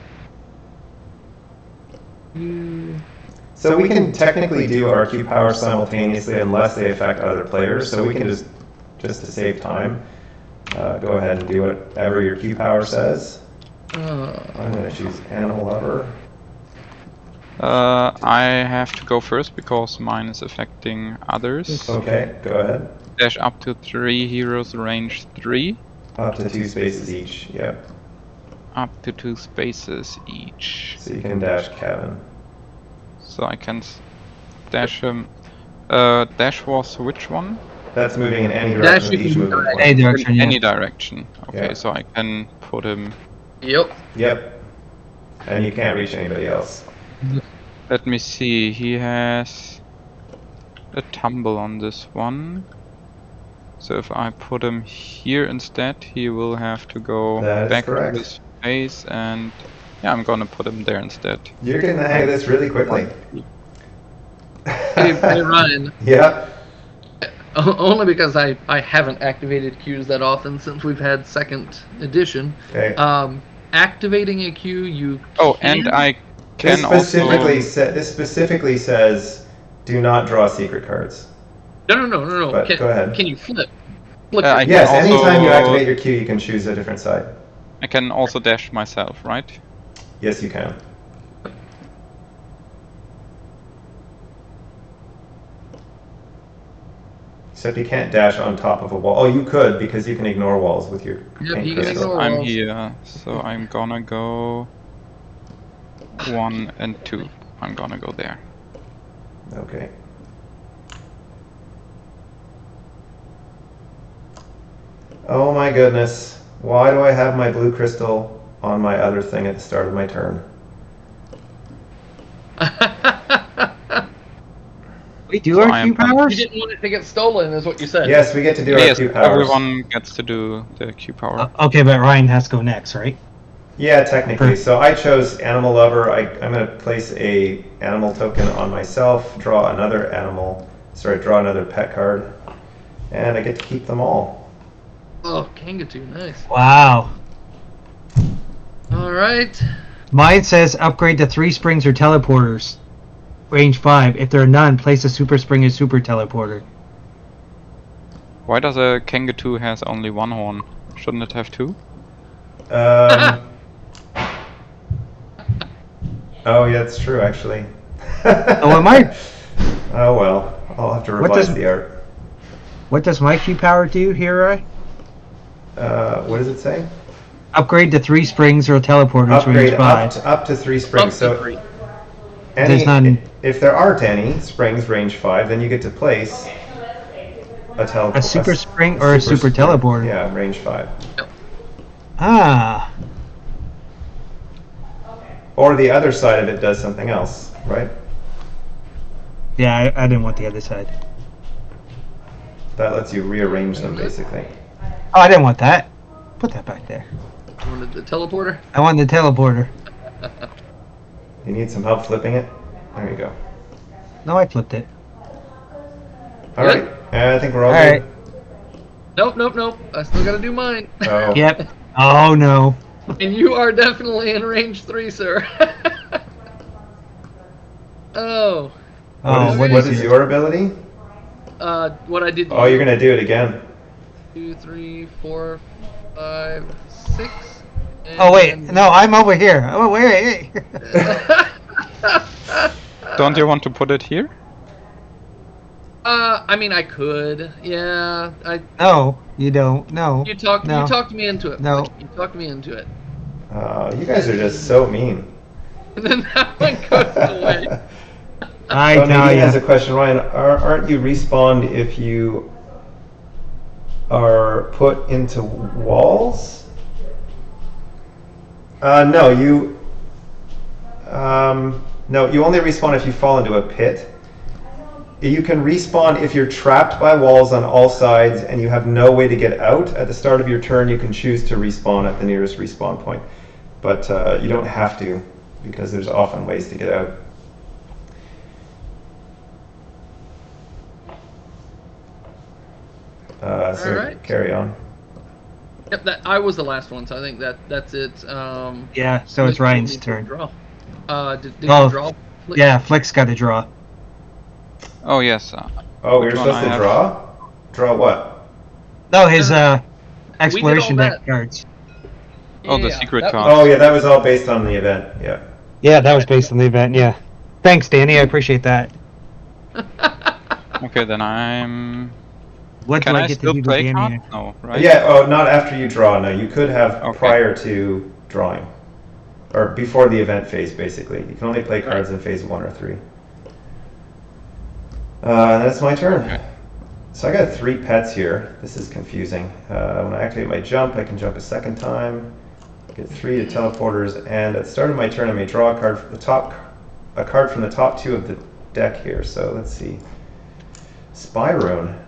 So we can technically do our Q power simultaneously unless they affect other players. So we can just to save time, go ahead and do whatever your Q power says. I'm going to choose Animal Lover. I have to go first because mine is affecting others. Okay, go ahead. Dash up to 3 heroes, range 3. Up to 2 spaces each, yep. Up to 2 spaces each. So you can dash Kevin. So I can dash him. Dash was which one? That's moving in any direction with each movement point. Any direction, yeah. Any direction. Okay, Yeah. so I can put him. Yep. Yep. And you can't reach anybody else. Let me see. He has a tumble on this one. So if I put him here instead, he will have to go That is back correct. to his face, and yeah, I'm gonna put him there instead. You're getting the hang of this really quickly. Hey, Ryan. Yeah. Only because I haven't activated Qs that often since we've had 2nd edition. Okay. Activating a Q, you Oh, can... and I can also. This specifically says, do not draw secret cards. No. But go ahead. Can you flip? I can Yes, also- anytime you activate your Q, you can choose a different side. I can also dash myself, right? Yes, you can. Except you can't dash on top of a wall. Oh, you could, because you can ignore walls with your Yep, paint you can crystal. ignore- I'm walls. here, so I'm gonna go 1 and 2. I'm gonna go there. Okay. Oh my goodness. Why do I have my blue crystal on my other thing at the start of my turn? We do our I am Q powers? You didn't want it to get stolen, is what you said. Yes, we get to do our Yes, Q powers. everyone gets to do the Q power. Okay, but Ryan has to go next, right? Yeah, technically. So I chose Animal Lover. I'm going to place a animal token on myself, draw another pet card, and I get to keep them all. Oh, Kangatu, nice. Wow. All right. Mine says upgrade to 3 springs or teleporters. Range 5. If there are none, place a super spring or super teleporter. Why does a Kangatu has only 1 horn? Shouldn't it have 2? Oh, yeah, it's true, actually. Oh, am I? Oh, well. I'll have to What revise does- the art. What does my Q power do, Hero? What does it say? Upgrade to 3 springs or teleporters. Upgrade Range 5. up to 3 springs. Up So to 3. There's none. if there aren't any springs range 5, then you get to place A super spring or a super spring. teleporter. Yeah, range 5. Ah. Or the other side of it does something else, right? Yeah, I didn't want the other side. That lets you rearrange them, basically. Oh, I didn't want that. Put that back there. You wanted the teleporter? I want the teleporter. You need some help flipping it? There you go. No, I flipped it. All Good. right. I think we're all All good. Nope, nope, nope. I still gotta do mine. Oh. Yep. Oh, no. And you are definitely in range 3, sir. Oh. Oh, what is your ability? What I did. Oh, you're gonna do it again. 2, 3, 4, 5, 6. Oh, wait. No, I'm over here. Oh, wait. Don't you want to put it here? I mean, I could. Yeah. No, you don't. No. You talked me into it. No. You talked me into it. You guys are just so mean. And then that one goes away. I So tell Nadine has a you. question, Ryan. Aren't you respawned if you are put into walls? No, you. No, you only respawn if you fall into a pit. You can respawn if you're trapped by walls on all sides and you have no way to get out. At the start of your turn, you can choose to respawn at the nearest respawn point. But you don't have to, because there's often ways to get out. So Alright. carry on. Yep, I was the last one, so I think that's it. Yeah, so it's Ryan's turn. Draw. Did Oh, you draw? Yeah, Flick's got to draw. Oh yes. Oh, Which you're one supposed I to have? draw? Draw what? No, his exploration all deck that. cards. Oh, the Yeah, secret that card. Oh yeah, that was all based on the event. Yeah. Yeah, that was based on the event, yeah. Thanks, Danny, I appreciate that. Okay, then I'm. What Can do I I get to still do to play Danny? cards? No, right? Yeah. Oh, not after you draw. No, you could have Okay. prior to drawing, or before the event phase. Basically, you can only play cards in phase 1 or 3. And that's my turn. Okay. So I got 3 pets here. This is confusing. When I activate my jump, I can jump a second time. Get 3 to teleporters, and at the start of my turn, I may draw a card from the top, from the top 2 of the deck here. So let's see. Spy Rune.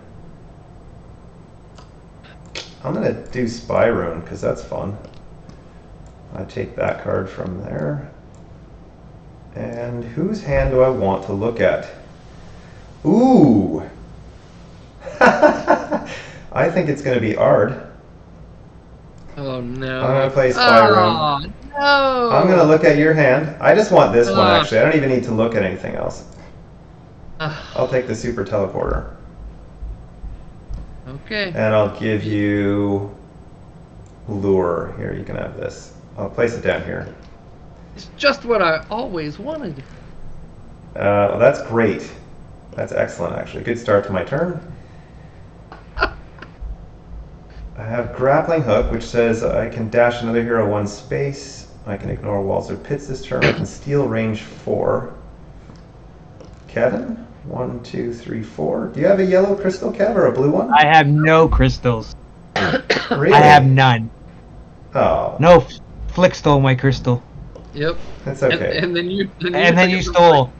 I'm gonna do Spy Rune because that's fun. I take that card from there. And whose hand do I want to look at? Ooh! I think it's gonna be Ard. Oh no. I'm gonna play Spy Rune. Oh no. I'm gonna look at your hand. I just want this one Ugh. actually. I don't even need to look at anything else. Ugh. I'll take the super teleporter. Okay. And I'll give you Lure. Here, you can have this. I'll place it down here. It's just what I always wanted. Well, that's great. That's excellent, actually. Good start to my turn. I have Grappling Hook, which says I can dash another hero 1 space. I can ignore walls or pits this turn. I can steal range 4. Kevin? 1, 2, 3, 4. Do you have a yellow crystal, Kev, or a blue one? I have no crystals. Really? I have none. Oh, No, Flick stole my crystal. Yep. that's okay. And then you. And then took you it from stole.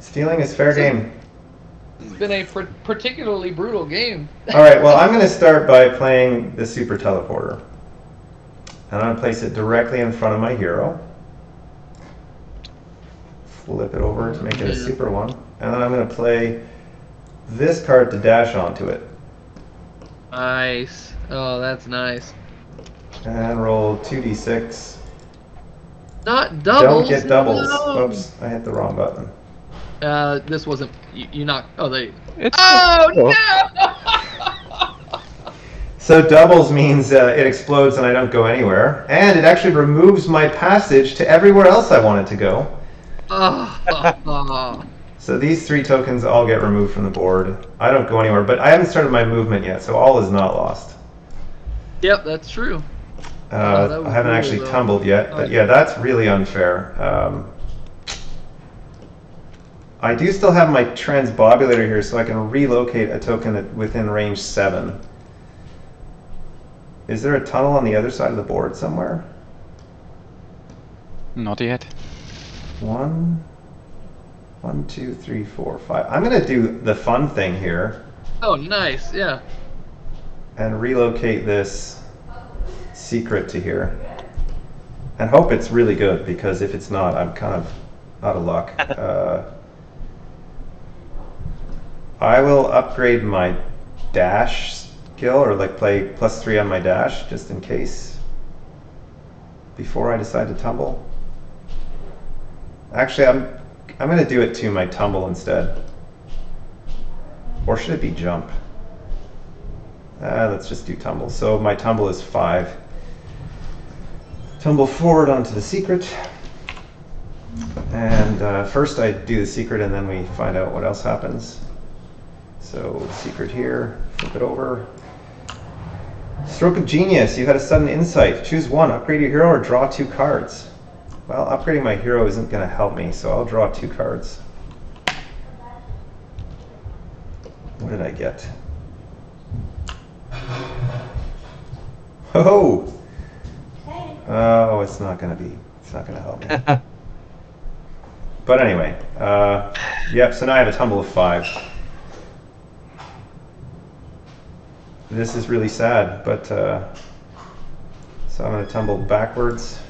Stealing is fair game. It's been a particularly brutal game. All right, well, I'm going to start by playing the super teleporter. And I'm going to place it directly in front of my hero. Flip it over to make it a super one. And then I'm going to play this card to dash onto it. Nice. Oh, that's nice. And roll 2d6. Not doubles. Don't get doubles. No. Oops, I hit the wrong button. This wasn't. You knocked. Oh, they. It's Oh no! So doubles means it explodes and I don't go anywhere. And it actually removes my passage to everywhere else I wanted to go. Oh. So these 3 tokens all get removed from the board. I don't go anywhere, but I haven't started my movement yet, so all is not lost. Yep, that's true. I that was haven't cool, actually though. tumbled yet, but yeah, that's really unfair. I do still have my transbobulator here, so I can relocate a token within range 7. Is there a tunnel on the other side of the board somewhere? not yet. 1, 2, 3, 4, 5. I'm going to do the fun thing here Oh, nice. Yeah. and relocate this secret to here. And hope it's really good, because if it's not, I'm kind of out of luck. I will upgrade my dash skill, or like play +3 on my dash, just in case, before I decide to tumble. Actually, I'm going to do it to my tumble instead. Or should it be jump? Let's just do tumble. So my tumble is 5. Tumble forward onto the secret. And first I do the secret and then we find out what else happens. So secret here, flip it over. Stroke of genius, you had a sudden insight. Choose one, upgrade your hero or draw 2 cards. Well, upgrading my hero isn't going to help me, so I'll draw 2 cards. What did I get? Oh! Oh, it's not going to help me. But anyway, yep, so now I have a tumble of 5. This is really sad, but so I'm going to tumble backwards.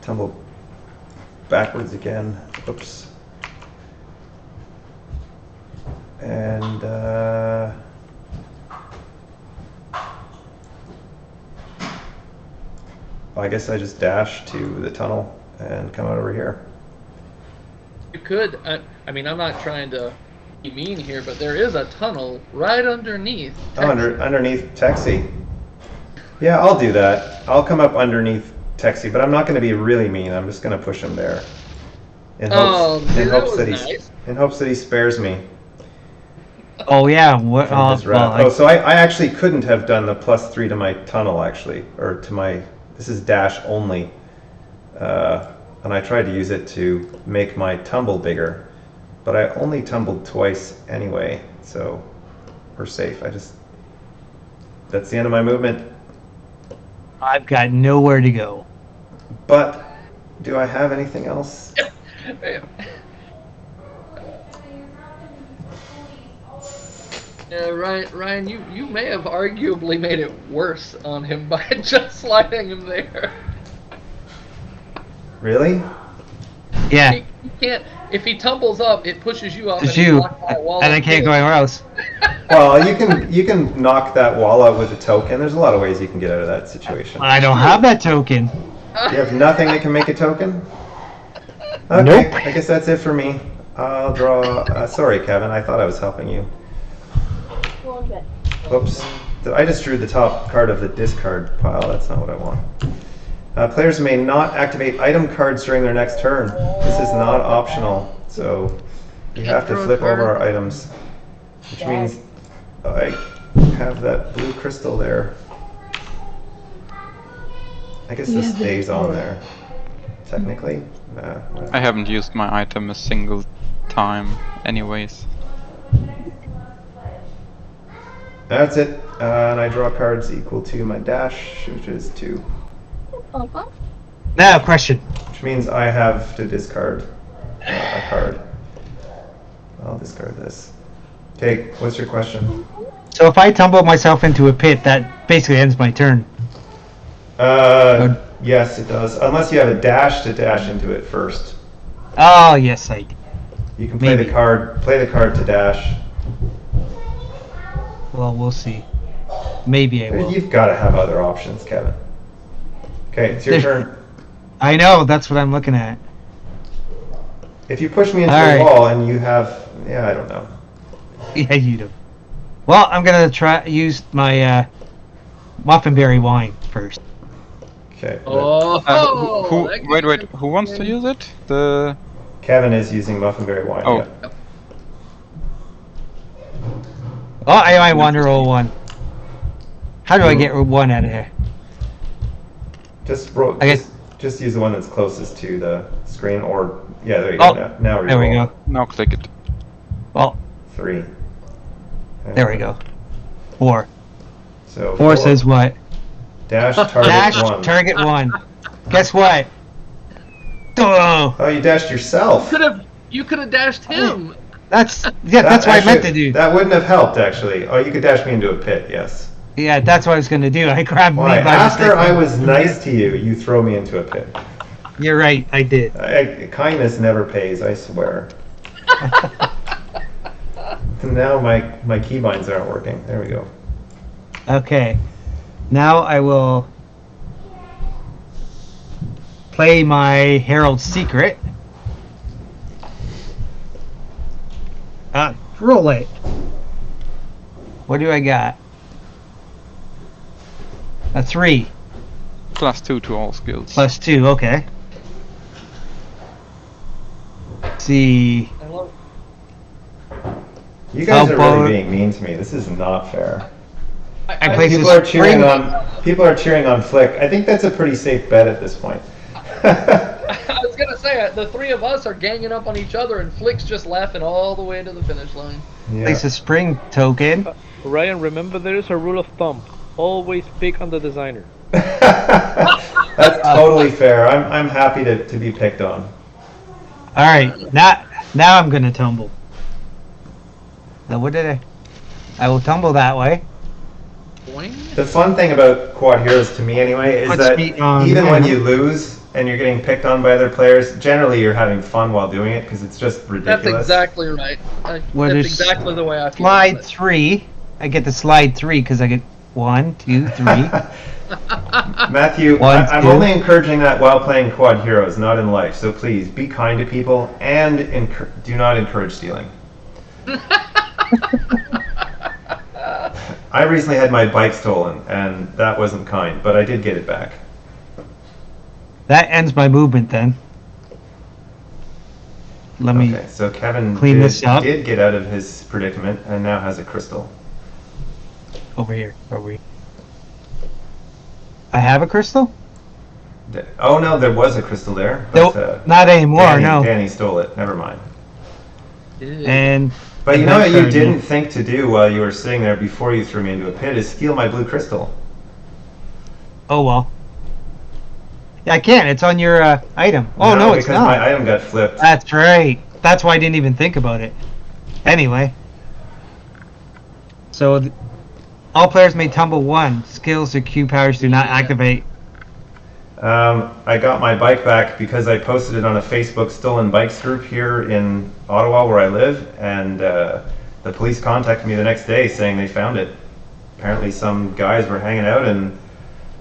Tumble backwards again. Oops. And I guess I just dash to the tunnel and come out over here. You could. I mean, I'm not trying to be mean here, but there is a tunnel right underneath. Oh, underneath Texi. Yeah, I'll do that. I'll come up underneath Texi, but I'm not going to be really mean. I'm just going to push him there. In hopes that he spares me. Oh yeah. What? From his wrath. So I actually couldn't have done the +3 to my tunnel, actually, or to my. This is dash only, and I tried to use it to make my tumble bigger, but I only tumbled twice anyway, so we're safe. That's the end of my movement. I've got nowhere to go. But do I have anything else? Yeah, Ryan, you may have arguably made it worse on him by just sliding him there. Really? Yeah. He can't. If he tumbles up, it pushes you up. It's and you, blocked by a wall and I of can't go wood. anywhere else. Well, you can knock that wall out with a token. There's a lot of ways you can get out of that situation. I don't have that token. You have nothing that can make a token? Okay, Nope. I guess that's it for me. I'll draw. Sorry, Kevin. I thought I was helping you. Whoops. I just drew the top card of the discard pile. That's not what I want. Players may not activate item cards during their next turn. This is not optional, so you have to flip over our items, which means I have that blue crystal there. I guess this stays on there, technically. I haven't used my item a single time anyways. That's it. And I draw cards equal to my dash, which is 2. Now, question. Which means I have to discard a card. I'll discard this. Okay, what's your question? So if I tumble myself into a pit, that basically ends my turn. Yes, it does. Unless you have a dash to dash into it first. Oh, yes, I do. You can play the card to dash. Well, we'll see. Maybe I will. You've got to have other options, Kevin. Okay, it's your turn. I know, that's what I'm looking at. If you push me into All the right. wall and you have, yeah, I don't know. Yeah, you do. Well, I'm gonna use my Muffinberry wine first. Okay. Wait. Who wants to use it? The Kevin is using Muffinberry wine. Oh. Yeah. Oh, I want to roll one. How do I get one out of here? Just roll. I guess- Just use the one that's closest to the screen, or yeah, there you Oh, go. Now there we re-roll. go. now click it. Well, 3. there we go. 4. So 4 says what? dash target Dash 1. target 1. Guess what? Oh, Oh, you dashed yourself. You could have dashed him. that's That that's what I meant actually- to do. That wouldn't have helped, actually. Oh, you could dash me into a pit, yes. Yeah, that's what I was gonna do. I grabbed Why? me by After mistake. I was nice to you, you throw me into a pit. You're right, I did. Kindness never pays, I swear. Now my keybinds aren't working. There we go. Okay. Now I will play my Herald's Secret. Roll it. What do I got? A 3 +2 to all skills. plus 2. Okay. See. I love You guys How are about- really being mean to me. This is not fair. I played People this are cheering spring- on. People are cheering on Flick. I think that's a pretty safe bet at this point. I was gonna say the three of us are ganging up on each other, and Flick's just laughing all the way to the finish line. Yeah. Place a spring token. Ryan, remember there is a rule of thumb. Always pick on the designer. That's totally fair. I'm happy to be picked on. All right. Now I'm gonna tumble. Now what did I will tumble that way. Boing. The fun thing about Quodd Heroes, to me anyway, is Puts that me on even when hammer. you lose and you're getting picked on by other players, generally you're having fun while doing it because it's just ridiculous. That's exactly right. What That's is- exactly the way I feel. Slide about it. 3. I get to slide 3 because I get 1, 2, 3. Matthew, One, I'm two. only encouraging that while playing Quodd Heroes, not in life. So please be kind to people and do not encourage stealing. I recently had my bike stolen, and that wasn't kind, but I did get it back. That ends my movement then. Let me. Okay, so Kevin clean this up. did get out of his predicament and now has a crystal. Over here. I have a crystal? Oh no, there was a crystal there. Nope, But, not anymore. No. Danny stole it. Never mind. Ew. And But you know what you Card, didn't think to do while you were sitting there before you threw me into a pit is steal my blue crystal. oh well. Yeah, I can. It's on your item. Oh no, it's because not. my item got flipped. That's right. That's why I didn't even think about it. Anyway. So all players may tumble 1. Skills or Q powers do not activate. I got my bike back because I posted it on a Facebook stolen bikes group here in Ottawa where I live, and the police contacted me the next day saying they found it. Apparently some guys were hanging out and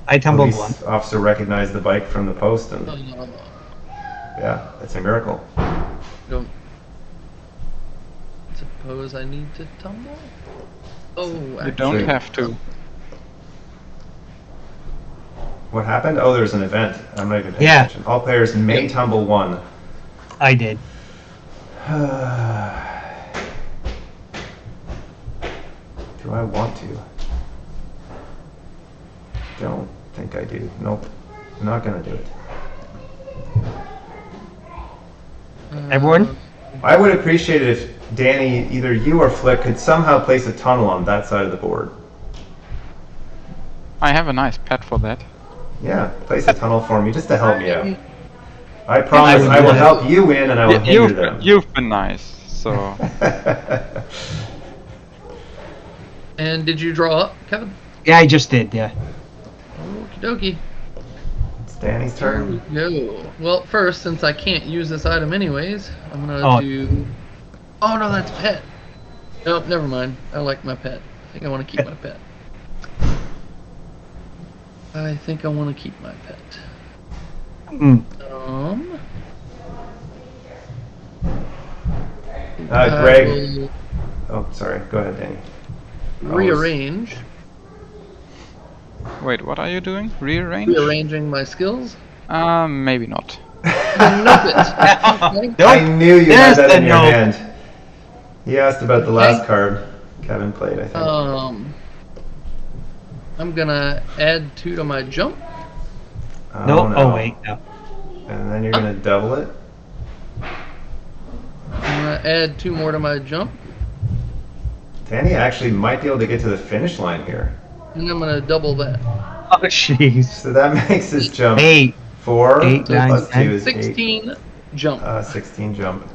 I tumbled 1. police officer recognized the bike from the post, and Oh, no. yeah, it's a miracle. Don't suppose I need to tumble? Oh, You don't Actually- have to. What happened? Oh, there's an event. I'm not even paying Yeah. attention. All players may tumble 1. I did. Do I want to? Don't think I do. Nope. I'm not gonna do it. Everyone? I would appreciate it if Danny, either you or Flick, could somehow place a tunnel on that side of the board. I have a nice pet for that. Yeah, place a tunnel for me just to help me out. I promise I will would. help you in and I will hinder them. You've been nice, so And did you draw up, Kevin? Yeah, I just did. Yeah. Okie dokie. It's Danny's Here we turn. go. Well, first, since I can't use this item anyways, I'm gonna Oh. do. Oh no, that's pet. Nope, never mind. I like my pet. think I want to keep my pet. I think I want to keep my pet. Greg. will Oh, sorry. Go ahead, Danny. rearrange. Wait, what are you doing? Rearrange? Rearranging my skills. Maybe not. Nope it. I knew you had There's that the in your nope. hand. He asked about the last card Kevin played, I think. I'm gonna add 2 to my jump. No. no. Oh wait. No. And then you're gonna double it. I'm gonna add 2 more to my jump, Danny actually might be able to get to the finish line here. and I'm gonna double that. Oh jeez. So that makes his jump 8. 4 8, 9, plus 2 10. is 8. 16 jump. 16 jump.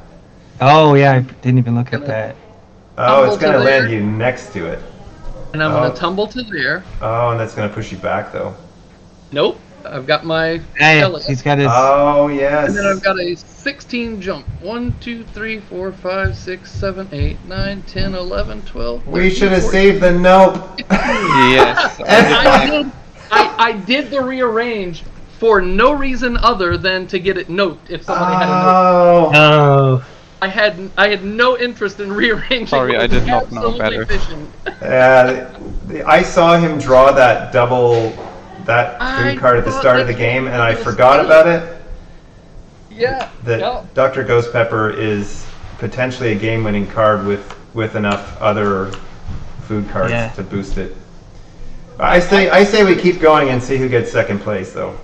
Oh yeah, I didn't even look at that. Oh, it's Tumble to gonna land there. you next to it. And I'm gonna tumble to there. Oh, and that's gonna push you back though. Nope. I've got my Hey, skeleton. he's got his. Oh yes. And then I've got a 16 jump. 1, 2, 3, 4, 5, 6, 7, 8, 9, 10, 11, 12. 13, We should have 14. saved the note. Yes. I did the rearrange for no reason other than to get it note if somebody had a note. Oh. Oh. I had no interest in rearranging. Sorry, It I was did not know absolutely better. efficient. I saw him draw that food card at the thought start of the that's game, what and I it was forgot for. about it. Yeah. That yeah. Dr. Ghost Pepper is potentially a game-winning card with enough other food cards Yeah. to boost it. I say we keep going and see who gets second place, though.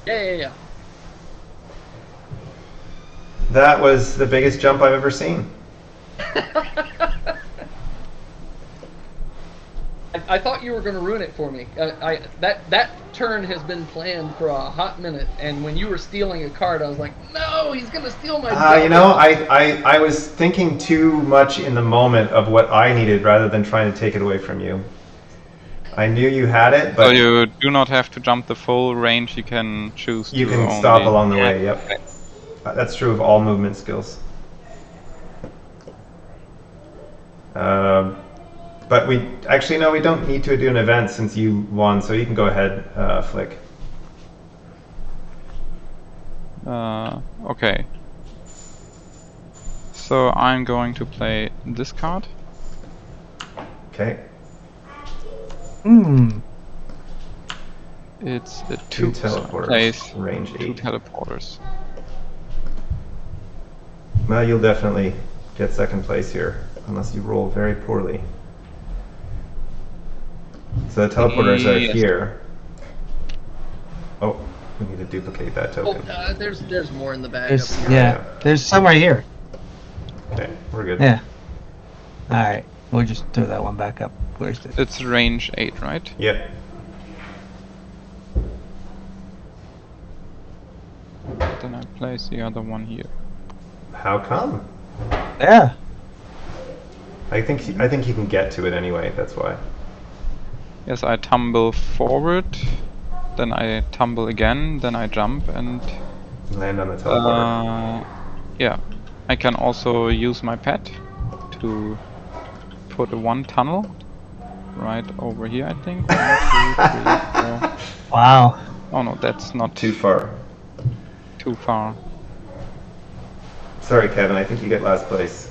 Yeah. That was the biggest jump I've ever seen. I thought you were going to ruin it for me. That turn has been planned for a hot minute, and when you were stealing a card, I was like, no, he's going to steal my You know, I was thinking too much in the moment of what I needed rather than trying to take it away from you. I knew you had it, So but you do not have to jump the full range, you can choose you to can only... stop along the way, yep. That's true of all movement skills. But we don't need to do an event since you won, so you can go ahead, Flick. Okay. So I'm going to play this card. Okay. It's a Two two teleporters, place range 2 8. teleporters. Well, you'll definitely get second place here, unless you roll very poorly. So the teleporters are Yes. here. Oh, we need to duplicate that Oh, token. there's more in the bag. There's, up here. yeah. There's some right here. Okay, we're good. Yeah. All right. We'll just throw that one back up. Where's it? It's range 8, right? Yep. Then I place the other one here. How come? Yeah. I think you can get to it anyway. That's why. Yes, I tumble forward, then I tumble again, then I jump, and Land on the teleporter. yeah, I can also use my pet to put one tunnel right over here, I think. 1, 2, 3, 4. Wow. Oh no, that's not Too far. too far. Sorry, Kevin. I think you get last place.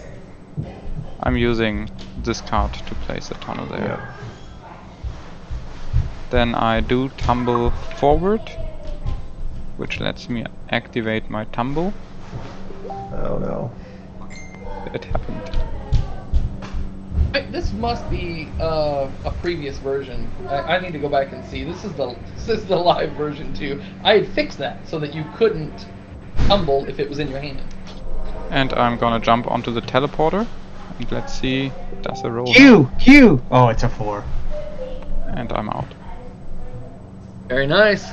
I'm using this card to place a tunnel there. Yeah. Then I do tumble forward, which lets me activate my tumble. Oh no. It happened. This must be a previous version. I need to go back and see. This is the live version too. I had fixed that so that you couldn't tumble if it was in your hand. And I'm gonna jump onto the teleporter. And let's see, does a roll? Q! Oh, it's a 4. And I'm out. Very nice.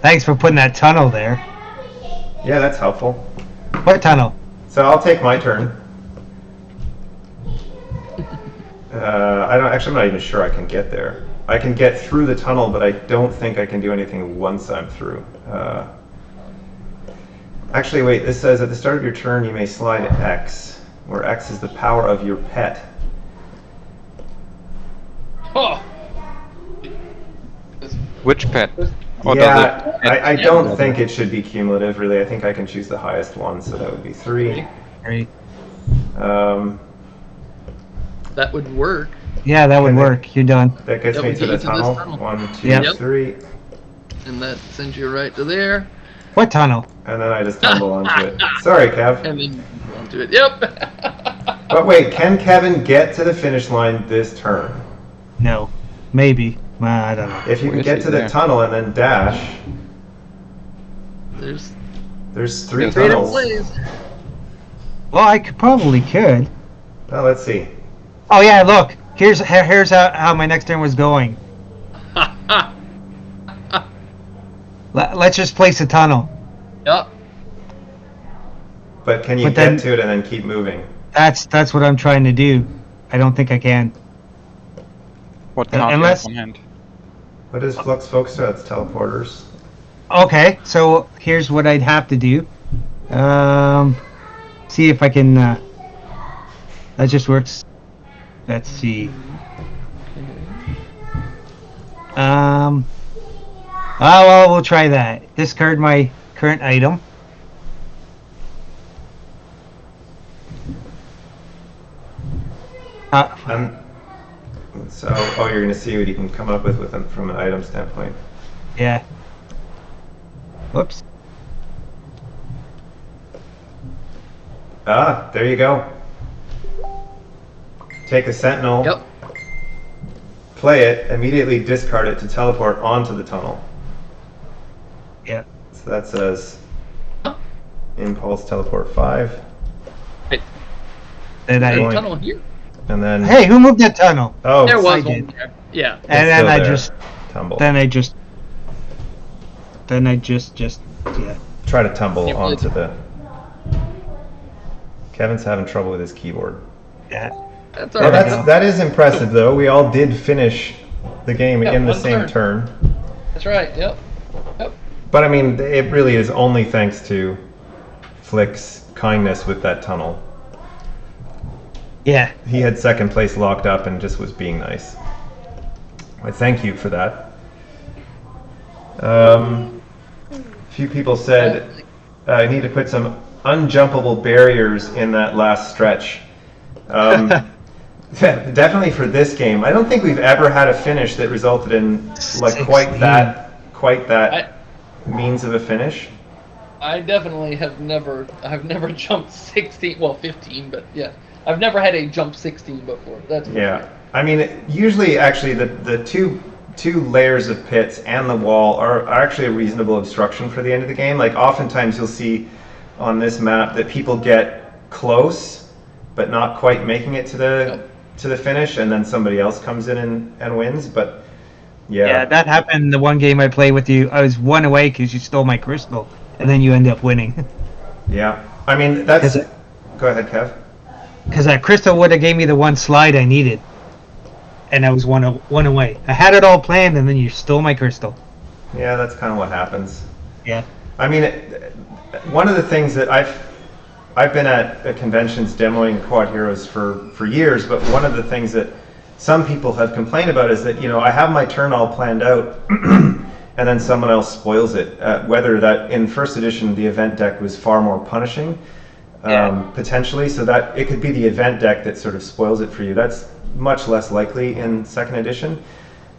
Thanks for putting that tunnel there. Yeah, that's helpful. What tunnel? So I'll take my turn. I'm not even sure I can get there. I can get through the tunnel, but I don't think I can do anything once I'm through. Actually, wait, this says at the start of your turn you may slide X. where X is the power of your pet. Oh. Which pet? Or Yeah, does it I don't think it should be cumulative, really. I think I can choose the highest one, so that would be 3. Right. That would work. Yeah, that would And then- work. You're done. That gets That me would to get the you to this tunnel. tunnel. 1, 2, Yep. 3. And that sends you right to there. What tunnel? And then I just tumble onto it. Sorry, Kev. And then you go onto it. Yep. But wait, can Kevin get to the finish line this turn? No. Maybe. Well, I don't know. If you Where can is get he to the there? tunnel and then dash, There's there's 3 There's creative tunnels. ways. Well, I probably could. Well, let's see. Oh yeah, look. Here's how my next turn was going. Let's just place a tunnel. Yep. But can you But get then- to it and then keep moving? That's what I'm trying to do. I don't think I can. What card do you Unless- have on hand? What is Flux Folks? It's teleporters. Okay, so here's what I'd have to do. See if I can. That just works. Let's see. Oh well, we'll try that. Discard my current item. So, oh, you're going to see what you can come up with them from an item standpoint. Yeah. Whoops. Ah, there you go. Take a Sentinel, Yep. play it, immediately discard it to teleport onto the tunnel. Yeah. So that says Impulse Teleport 5. Wait, Then there's I. a tunnel here. And then, Hey, who moved that tunnel? oh, There I was did. one there. Yeah. it's And then still I there. just. Tumble. Then I just. Yeah. Try to tumble Yep. onto the... Kevin's having trouble with his keyboard. Yeah. That's Well, alright. that is impressive, though. We all did finish the game Yeah, in the one same turn. That's right. Yep. Yep. But I mean, it really is only thanks to Flick's kindness with that tunnel. Yeah. He had second place locked up and just was being nice. I thank you for that. A few people said I need to put some unjumpable barriers in that last stretch. Definitely for this game. I don't think we've ever had a finish that resulted in like quite that means of a finish. I definitely have never. I've never jumped 16. Well, 15, but yeah, I've never had a jump 16 before. That's for Yeah, sure. I mean, usually actually the two layers of pits and the wall are actually a reasonable obstruction for the end of the game. Like oftentimes you'll see on this map that people get close, but not quite making it to the finish, and then somebody else comes in and wins. But Yeah, that happened the one game I played with you. I was one away because you stole my crystal, and then you end up winning. Yeah, I mean that's. Is it- Go ahead, Kev. Because that crystal would have gave me the one slide I needed, and I was one away. I had it all planned, and then you stole my crystal. Yeah, that's kind of what happens. Yeah. I mean, one of the things that I've been at conventions demoing Quodd Heroes for years, but one of the things that some people have complained about is that, you know, I have my turn all planned out and then someone else spoils it. Whether that in first edition the event deck was far more punishing, potentially, so that it could be the event deck that sort of spoils it for you. That's much less likely in second edition.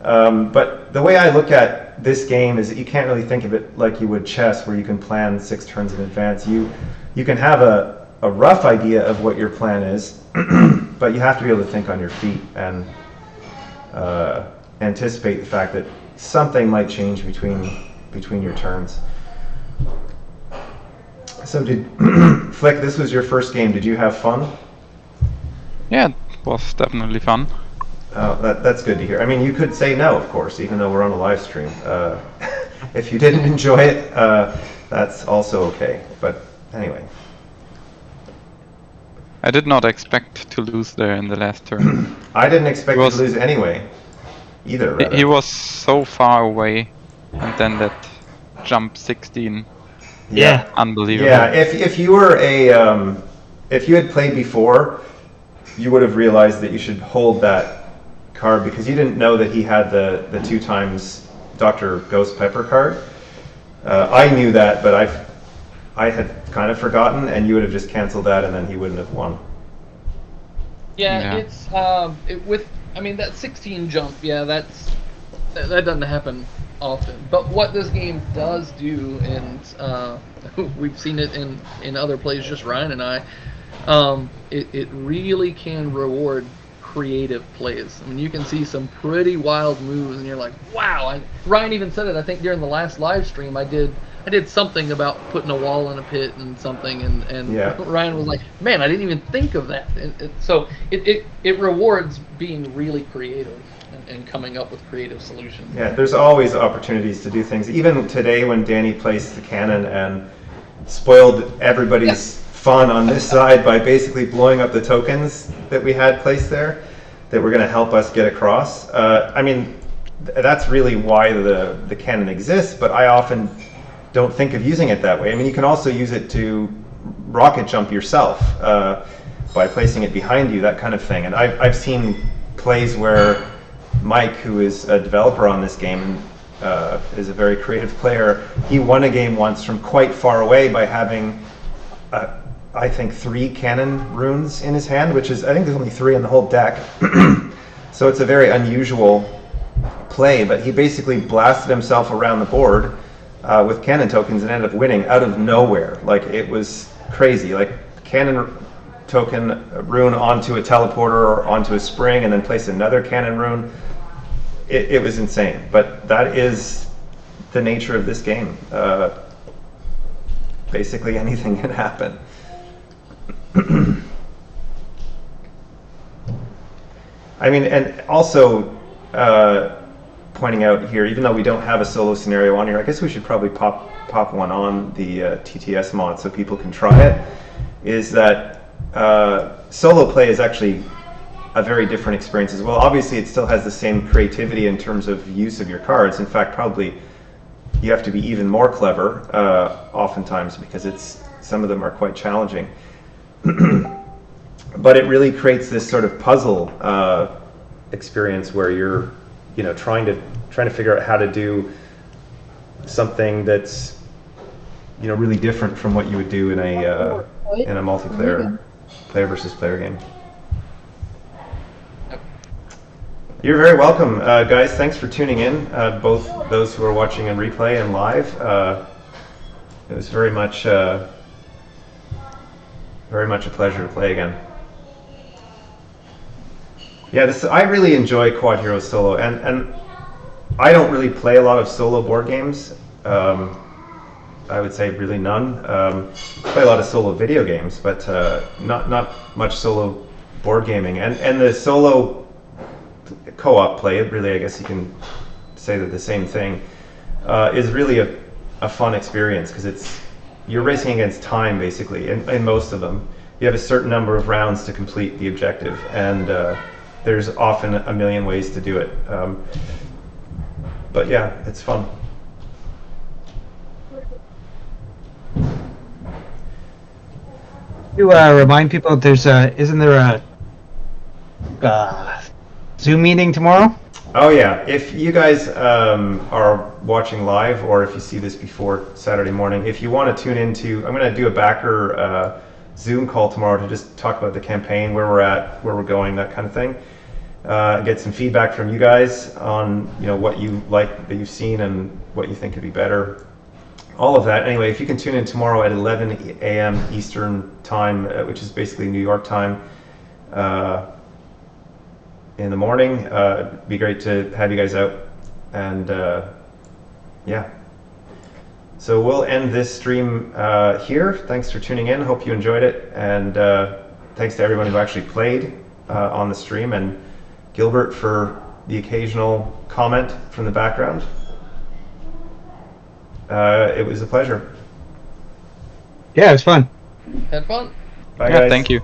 But the way I look at this game is that you can't really think of it like you would chess, where you can plan 6 turns in advance. You can have a rough idea of what your plan is, but you have to be able to think on your feet and anticipate the fact that something might change between your turns. So did Flick, this was your first game. Did you have fun? Yeah, it was definitely fun. That's good to hear. I mean, you could say no, of course, even though we're on a live stream. If you didn't enjoy it, that's also okay. But anyway. I did not expect to lose there in the last turn. I didn't expect you Was- to lose anyway. Either, rather. He was so far away, and then that jump 16, Yeah. unbelievable. Yeah, if you were if you had played before, you would have realized that you should hold that card because you didn't know that he had the 2 times Dr. Ghost Pepper card. I knew that, but I had kind of forgotten, and you would have just canceled that, and then he wouldn't have won. Yeah, it's that 16 jump. Yeah, that doesn't happen often. But what this game does do, and we've seen it in other plays, just Ryan and I, it really can reward creative plays. I mean, you can see some pretty wild moves, and you're like, wow. Ryan even said it, I think, during the last live stream. I did something about putting a wall in a pit and something, and yeah. Ryan was like, man, I didn't even think of that. So it rewards being really creative and coming up with creative solutions. Yeah, there's always opportunities to do things. Even today when Danny placed the cannon and spoiled everybody's fun on this side by basically blowing up the tokens that we had placed there that were going to help us get across. That's really why the cannon exists, but I often don't think of using it that way. I mean, you can also use it to rocket jump yourself by placing it behind you, that kind of thing. And I've seen plays where Mike, who is a developer on this game, is a very creative player. He won a game once from quite far away by having I think 3 cannon runes in his hand, which is, I think there's only 3 in the whole deck. So it's a very unusual play, but he basically blasted himself around the board with cannon tokens and ended up winning out of nowhere. Like, it was crazy. Like, cannon token rune onto a teleporter or onto a spring and then place another cannon rune. It was insane, but that is the nature of this game. Basically anything can happen. I mean, and also pointing out here, even though we don't have a solo scenario on here, I guess we should probably pop one on the TTS mod so people can try it, is that solo play is actually a very different experience as well. Obviously, it still has the same creativity in terms of use of your cards. In fact, probably you have to be even more clever oftentimes because some of them are quite challenging. But it really creates this sort of puzzle experience where you're, trying to figure out how to do something that's, really different from what you would do in a multiplayer player versus player game. You're very welcome, guys. Thanks for tuning in, both those who are watching in replay and live. It was very much a pleasure to play again. Yeah, I really enjoy Quodd Heroes solo, and I don't really play a lot of solo board games. I would say really none. I play a lot of solo video games, but not much solo board gaming. And the solo co-op play, really, I guess you can say that the same thing, is really a fun experience because you're racing against time basically in most of them. You have a certain number of rounds to complete the objective, and there's often a million ways to do it. But yeah, it's fun. To remind people, isn't there a Zoom meeting tomorrow? Oh yeah, if you guys are watching live, or if you see this before Saturday morning, if you want to tune into, I'm going to do a backer Zoom call tomorrow to just talk about the campaign, where we're at, where we're going, that kind of thing. Get some feedback from you guys on what you like that you've seen and what you think could be better. All of that. Anyway, if you can tune in tomorrow at 11 a.m. Eastern time, which is basically New York time, in the morning, it'd be great to have you guys out. And yeah. So we'll end this stream here. Thanks for tuning in. Hope you enjoyed it. And thanks to everyone who actually played on the stream. And Gilbert for the occasional comment from the background. It was a pleasure. Yeah, it was fun. Had fun. Bye, Yeah, guys. thank you.